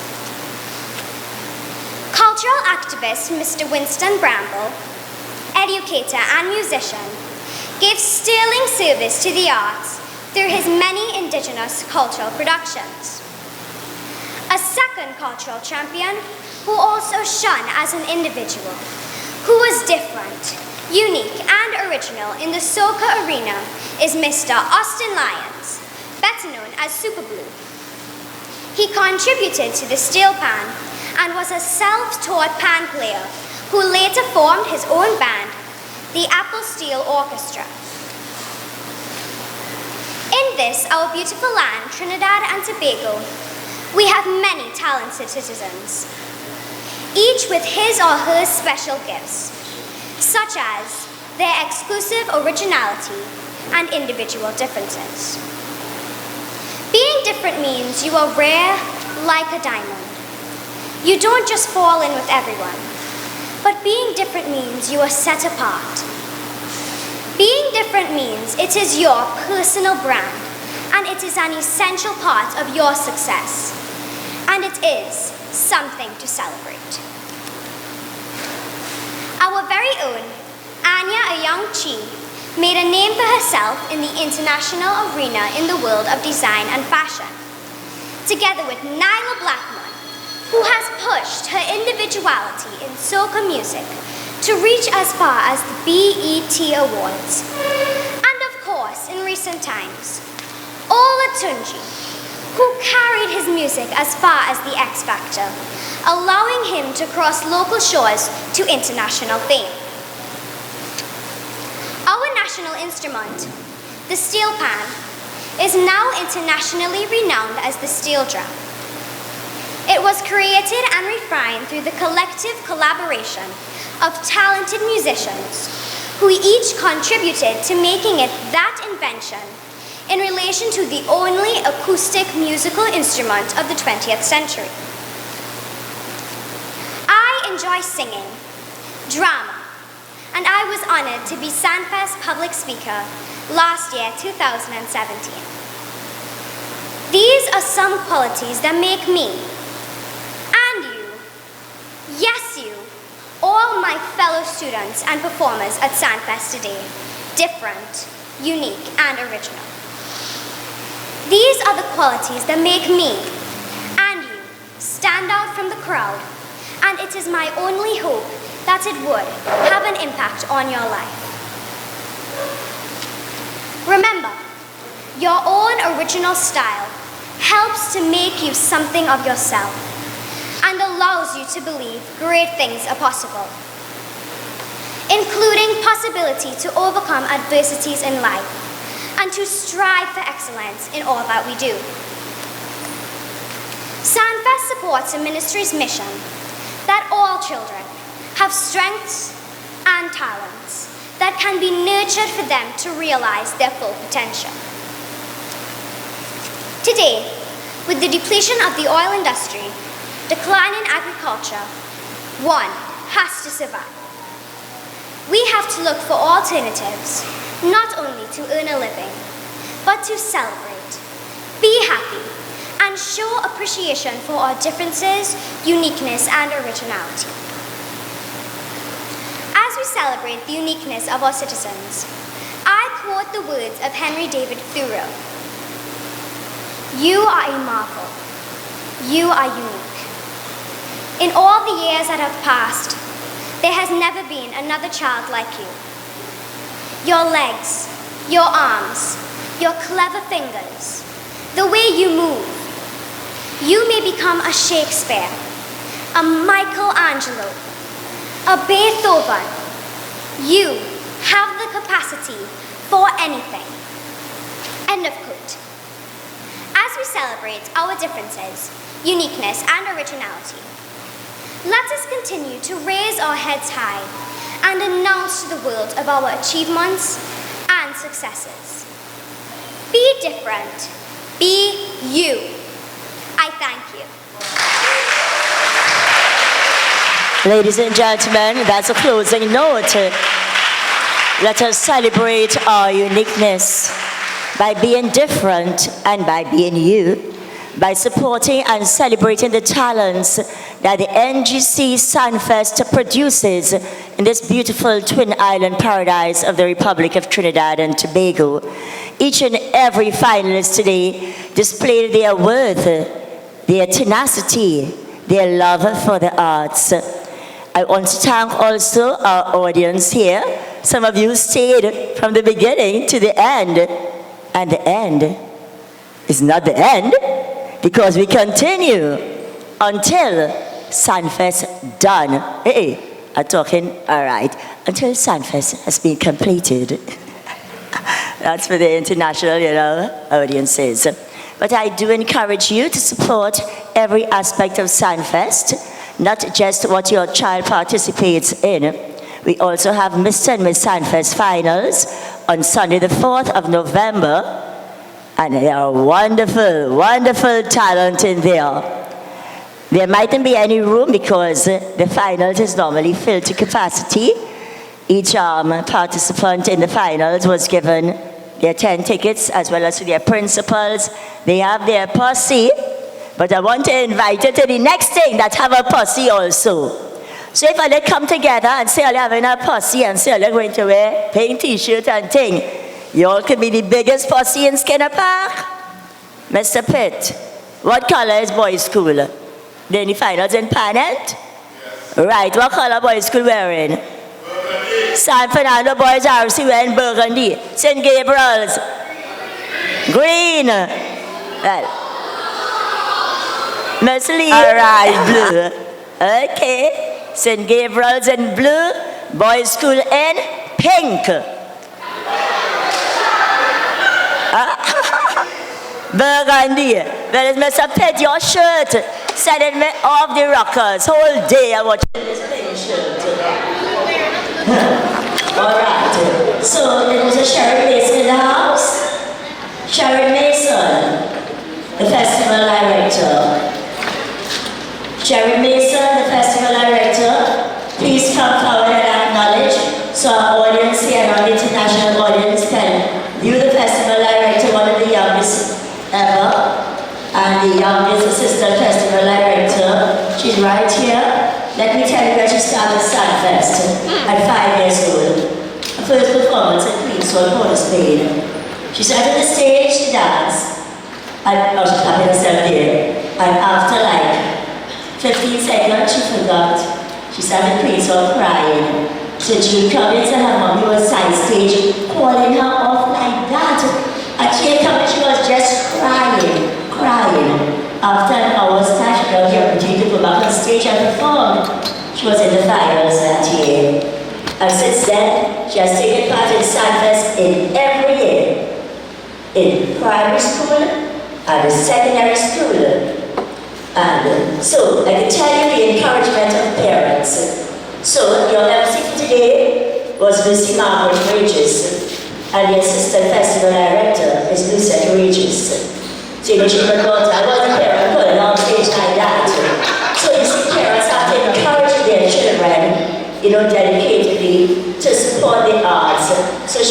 Cultural activist Mr. Winston Bramble, educator and musician, gave sterling service to the arts through his many indigenous cultural productions. A second cultural champion who also shone as an individual, who was different, unique, and original in the soca arena is Mr. Austin Lyons, better known as Super Blue. He contributed to the steel pan and was a self-taught pan player who later formed his own band, the Apple Steel Orchestra. In this, our beautiful land, Trinidad and Tobago, we have many talented citizens, each with his or her special gifts, such as their exclusive originality and individual differences. Being different means you are rare like a diamond. You don't just fall in with everyone, but being different means you are set apart. Being different means it is your personal brand, and it is an essential part of your success, and it is something to celebrate. Our very own Anya Ayong-Chi made a name for herself in the international arena in the world of design and fashion, together with Nyla Blackman, who has pushed her individuality in soca music to reach as far as the BET Awards. And of course, in recent times, Ola Tunji, who carried his music as far as the X Factor, allowing him to cross local shores to international fame. Our national instrument, the steel pan, is now internationally renowned as the steel drum. It was created and refined through the collective collaboration of talented musicians who each contributed to making it that invention in relation to the only acoustic musical instrument of the 20th century. I enjoy singing, drama, and I was honored to be SANFEST public speaker last year, 2017. These are some qualities that make me, and you, yes you, all my fellow students and performers at SANFEST today, different, unique, and original. These are the qualities that make me and you stand out from the crowd, and it is my only hope that it would have an impact on your life. Your own original style helps to make you something of yourself and allows you to believe great things are possible, including possibility to overcome adversities in life and to strive for excellence in all that we do. SANFEST supports a ministry's mission that all children have strengths and talents that can be nurtured for them to realize their full potential. Today, with the depletion of the oil industry, decline in agriculture, one has to survive. We have to look for alternatives, not only to earn a living, but to celebrate, be happy, and show appreciation for our differences, uniqueness, and originality. As we celebrate the uniqueness of our citizens, I quote the words of Henry David Thoreau. You are a marvel. You are unique. In all the years that have passed, there has never been another child like you. Your legs, your arms, your clever fingers, the way you move. You may become a Shakespeare, a Michelangelo, a Beethoven. You have the capacity for anything. End of quote. As we celebrate our differences, uniqueness, and originality, let us continue to raise our heads high and announce to the world of our achievements and successes. Be different. Be you. I thank you. Ladies and gentlemen, that's a closing note. Let us celebrate our uniqueness by being different and by being you, by supporting and celebrating the talents that the NGC SANFEST produces in this beautiful twin island paradise of the Republic of Trinidad and Tobago. Each and every finalist today displayed their worth, their tenacity, their love for the arts. I want to thank also our audience here. Some of you stayed from the beginning to the end, and the end is not the end, because we continue until SANFEST done. Hey, I'm talking, all right, until SANFEST has been completed. That's for the international, audiences. But I do encourage you to support every aspect of SANFEST, not just what your child participates in. We also have Mr. and Miss SANFEST finals on Sunday the 4th of November. And there are wonderful, wonderful talent in there. There mightn't be any room because the finals is normally filled to capacity. Each participant in the finals was given their 10 tickets as well as to their principals. They have their posse, but I want to invite you to the next thing that have a posse also. So if I come together and say you're having a posse and say you're going to wear pink t-shirt and thing, you all could be the biggest posse in Skinner Park. Mr. Pitt, what color is boys' school? They're in the finals in Panet? Yes. Right, what color boys' school wearing? Burgundy. San Fernando boys are wearing burgundy. St. Gabriel's? Green. Well. Miss Lee? All right, blue. Okay. St. Gabriel's in blue, boys' school in pink. Burgundy. Well, it's Mr. Pitt, your shirt setting me off the rockers. Whole day I watch this pink shirt. All right. So it was a Sharon Mason in the house. Sharon Mason, the festival director. Sharon Mason, the festival director. Please come forward and acknowledge so our audience here and our international audience can view the festival director, one of the youngest ever, and the youngest assistant festival director. She's right here. Let me tell you where she started SANFEST at 5 years old. Her first performance at Queen's Hall, Hollis, Spain. She sat on the stage to dance, and she clapped herself there. And after like 15 seconds, she forgot. She sat in Queen's Hall crying. So she come in and her mommy was side stage calling her off like that. And she came She has taken part in SANFEST in every year, in primary school and secondary school. And so I can tell you the encouragement of parents. So your MC for today was Lucy Margaret Regis, and the assistant festival director is Lucette Regis. So you know, she forgot, I wasn't here, I'm putting on stage like that. So you see, parents have to encourage their children, you know, dedicatedly to support the arts. So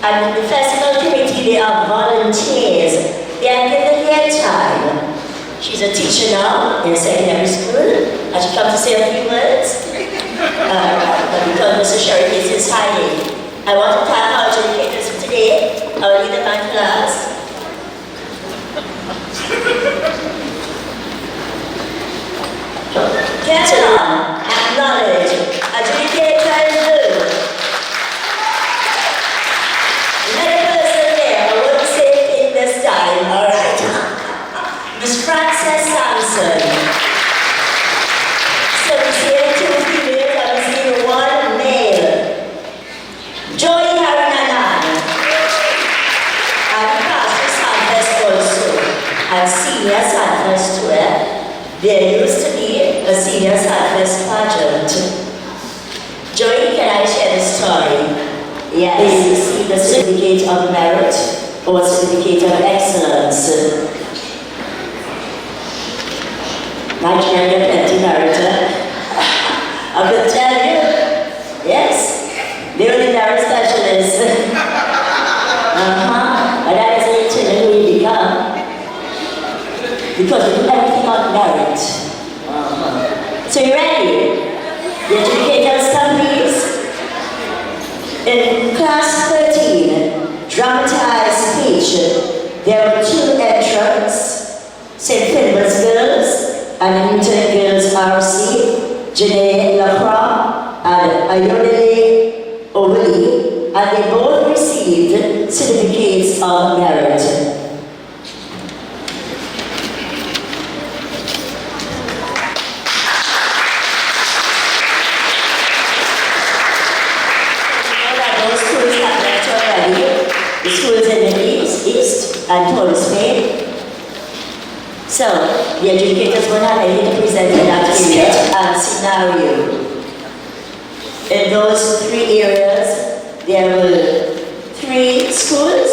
and the festival committee, they are volunteers. They are given their time. She's a teacher now in secondary school, and she comes to say a few words. Because Mr. Sheriff is hiding. I want to thank our educators for today. I will lead the man class. Get on, acknowledge, educators. Another person there, I wouldn't say it this time, alright. Miss Frances Sampson. So we see two females and we see one male. Joy Harinanan. And Pastor SANFEST also. And Senior SANFEST too. There used to be a Senior SANFEST pageant. Joy, can I share the story? Yes. They received a certificate of merit or certificate of excellence. My children are plenty merit. I could tell you, yes, they were the merit specialists. But that is the children we become. Because we do everything on merit. So you ready? The educators come please. In class 13, dramatized speech, there were two entrants, St. Philip's Girls and Newton Girls RC, Janae Lacroix and Ayodele Owili, and they both received certificates of merit. The schools in the east and Hollis. So, the educators will have anything to present in that period and scenario. In those three areas, there were 3 schools: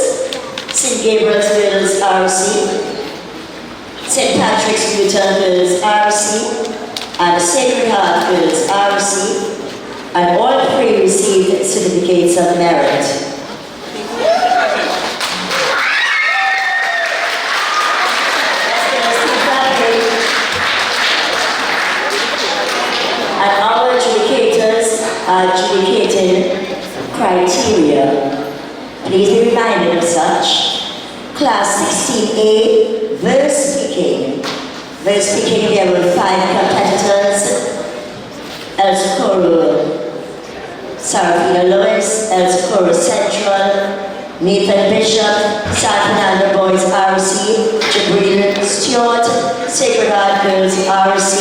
St. Gabriel's Girls RC, St. Patrick's Newton Girls RC, and Sacred Heart Girls RC, and all 3 received certificates of merit. And our educators are adjudicating criteria. Please be reminded of such. Class 16A, verse speaking. Verse speaking, there were 5 competitors. Els Coro, Sarafina Lewis, Els Coro Central, Nathan Bishop, San Fernando Boys RC, Jabril Stewart, Sacred Heart Girls RC,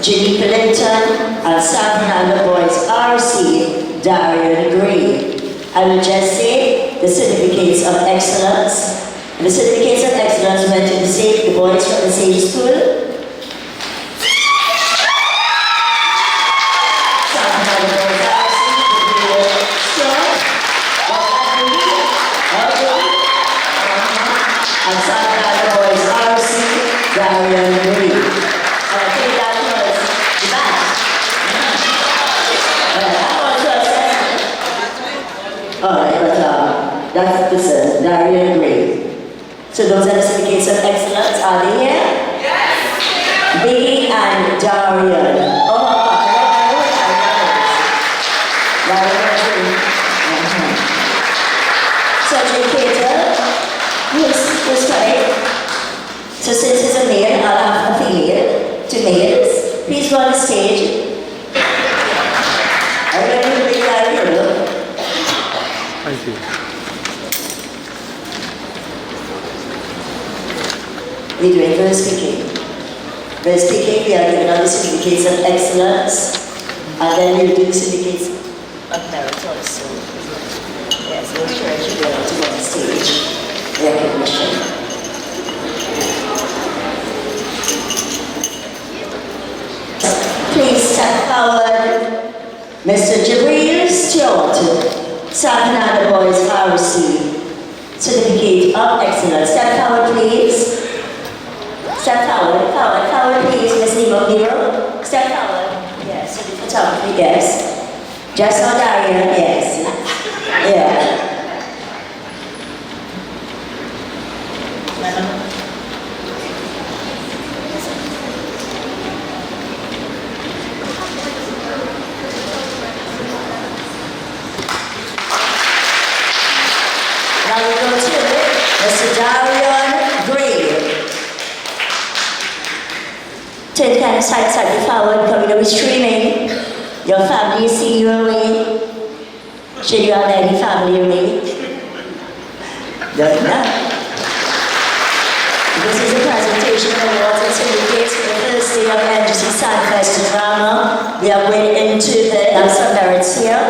Ginny Clinton, and San Fernando Boys RC, Darian Gray. I will just say the certificates of excellence. And the certificates of excellence went to the boys from the same school. San Fernando Boys RC, Jabril Stewart, and San Fernando Boys RC, Darian Gray. And I think that was the match. Alright, but that's Darian Gray. So those are the certificates of excellence. Are they here? Yes! Biggie and Darian. So educator, who's right? So since it's a male, I'll have a female, 2 males. Please go on the stage. I'm going to bring that here. Thank you. We're doing verse speaking. Verse speaking, we are giving out the certificates of excellence, and then we'll do the certificates of merit also. We'll encourage you all to go on stage. Recognition. Please step forward. Mr. Jabril Stewart, Southern Boys RC, Certificate of Excellence. Step forward, please. Step forward, forward, forward, please. Miss Nemo. Step forward. Yes, to the photography, yes. Just on Daria, yes. Yeah. Now we go to Mr. Darion Gray. Turn kind of slightly forward, coming to be streaming. Your family is seeing you away. Should you have any family away? No. This is a presentation of awards and certificates for the first day of NGC SANFEST drama. We are going into the some merits here.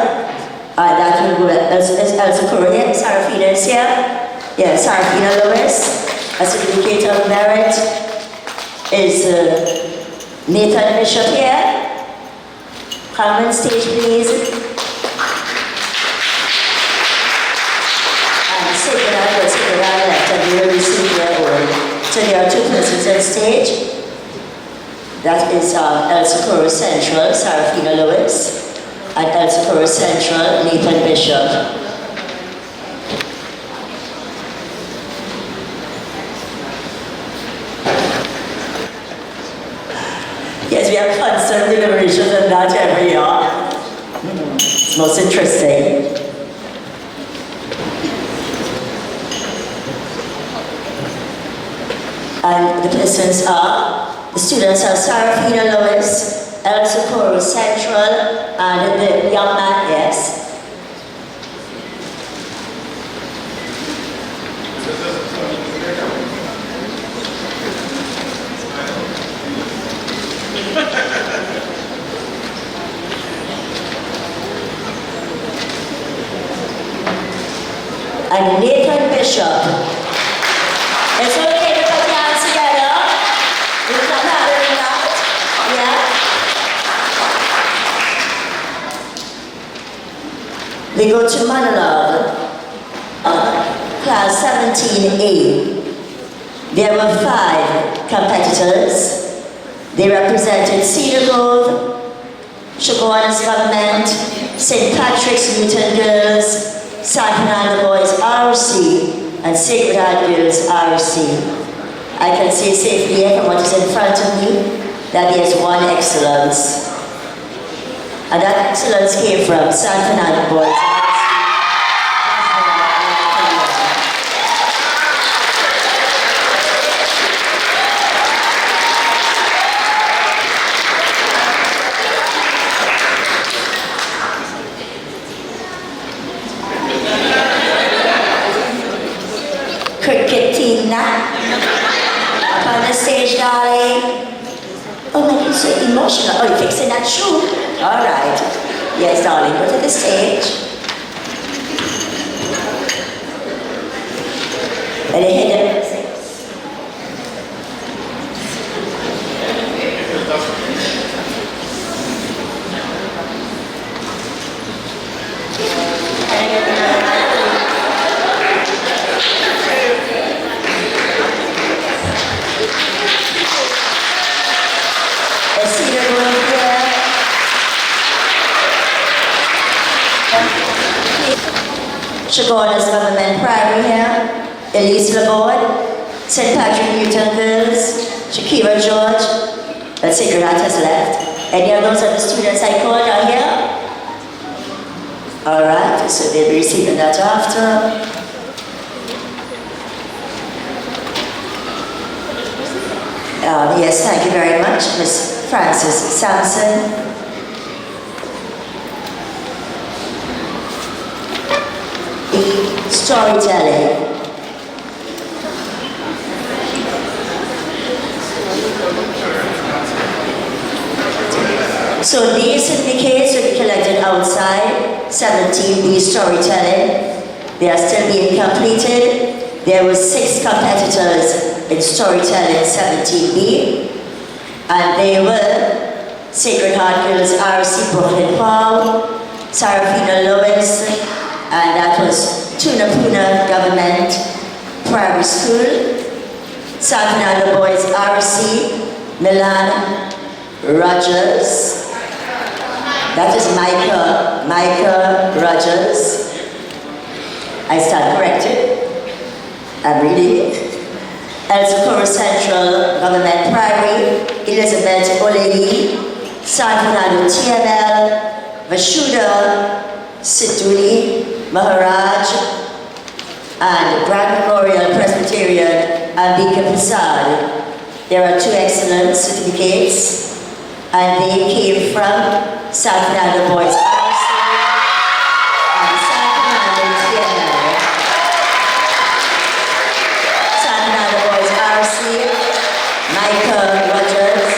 That will go Elsa Correa, Sarafina is here. Yeah, Sarafina Lewis. A certificate of merit is Nathan Bishop here. Come on stage, please. And second I left, and you will receive their own. So there are two persons on stage. That is El Socorro Central, Sarafina Lewis. And El Socorro Central, Nathan Bishop. Yes, we have constant deliberations on that every year. It's most interesting. And the persons are, the students are Sarafina Lewis, El Socorro Central, and the young man, yes. And Nathan Bishop. It's okay to put your hands together. You can have it or not. Yeah? We go to monologue. Class 17A. There were 5 competitors. They represented Cedar Grove, Chaguanas Government, St. Patrick's Newton Girls, San Fernando Boys RC, and Sacred Heart Girls RC. I can say safely from what is in front of me that there's one excellence. And that excellence came from San Fernando Boys RC. Cricket team now. Up on the stage, darling. Oh my, you're so emotional. Oh, you're fixing that shoe? All right. Yes, darling, go to the stage. And they hit them. Chaguanas Government Primary here, Elise Laborde, St. Patrick Newton Girls, Shakira George, that Sacred Heart has left. Any of those other students I called are here? Alright, so they'll be receiving that after. Yes, thank you very much, Miss Frances Sampson. Storytelling. So these certificates will be collected outside. 17B storytelling. They are still being completed. There were 6 competitors in storytelling 17B, and they were Sacred Heart Girls RC Brooklyn Paul, Sarafina Lewis, and that was Tunapuna Government Primary School, San Fernando Boys RC, Milan Rogers, that is Micah Rogers. I stand corrected. I'm reading. El Socorro Central Government Primary, Elizabeth Oledi, San Fernando TML, Vashuda Siduni Maharaj, and Grand Memorial Presbyterian Ambika Prasad. There are 2 excellence certificates, and they came from San Fernando Boys RC and San Fernando TML. San Fernando Boys RC, Michael Rogers.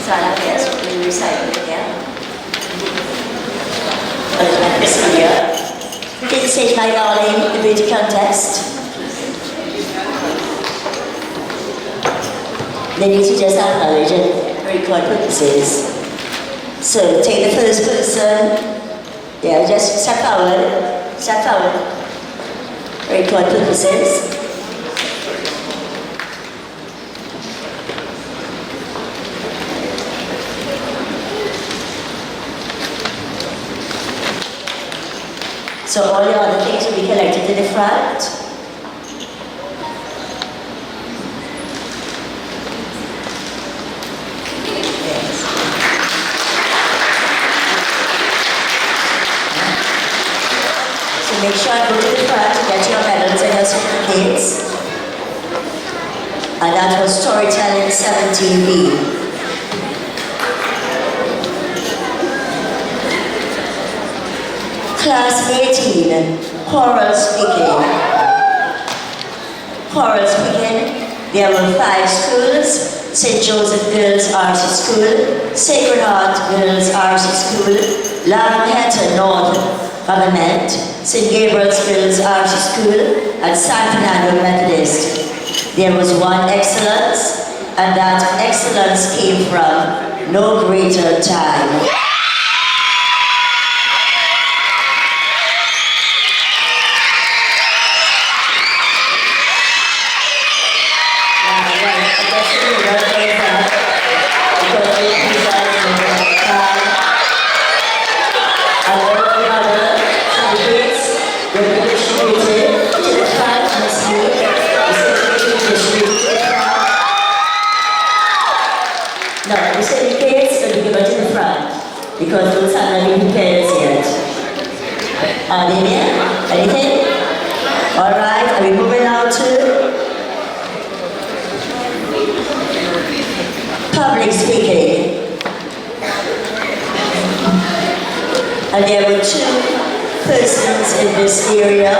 Sarah, yes, we recite it again. Priscilla. Take the stage, my darling, the beauty contest. They need to just acknowledge and record purposes. So take the first person. Yeah, just step forward. Step forward. Record purposes. So all your other things will be collected to the front. Yes. So make sure I go to the front to get your medals and your certificates. And that was Storytelling 17B. Class 18, choral speaking. Choral speaking, there were 5 schools: St. Joseph Girls Arts School, Sacred Heart Girls Arts School, Langhatter North Government, St. Gabriel's Girls Arts School, and San Fernando Methodist. There was 1 excellence, and that excellence came from No Greater Time. No, the certificates will be given to the front because those are not been prepared yet. Are they there? Anything? Alright, are we moving now to public speaking? And there were 2 persons in this area.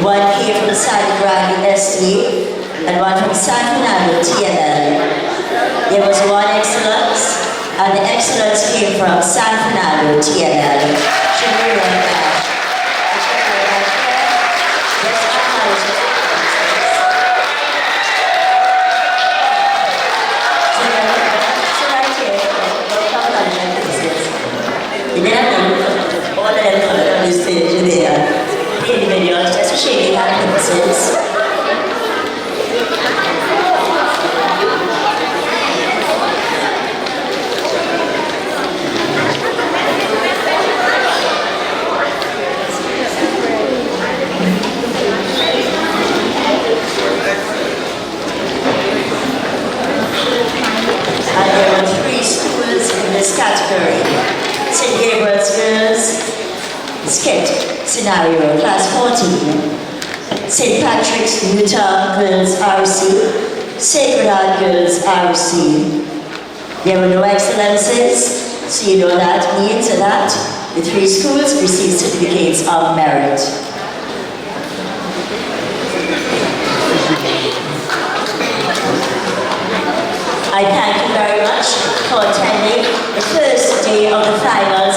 One came from San Grande ST and one from San Fernando TNL. There was 1 excellence, and the excellence came from San Fernando TNL. All of them coming on the stage there. The individuals just for shaking hand purposes. And there were 3 schools in this category. St. Gabriel's Girls, skit scenario, class 14. St. Patrick's Utah Girls RC, Sacred Heart Girls RC. There were no excellences, so you know that means that the 3 schools received certificates of merit. I thank you very much for attending the first day of the finals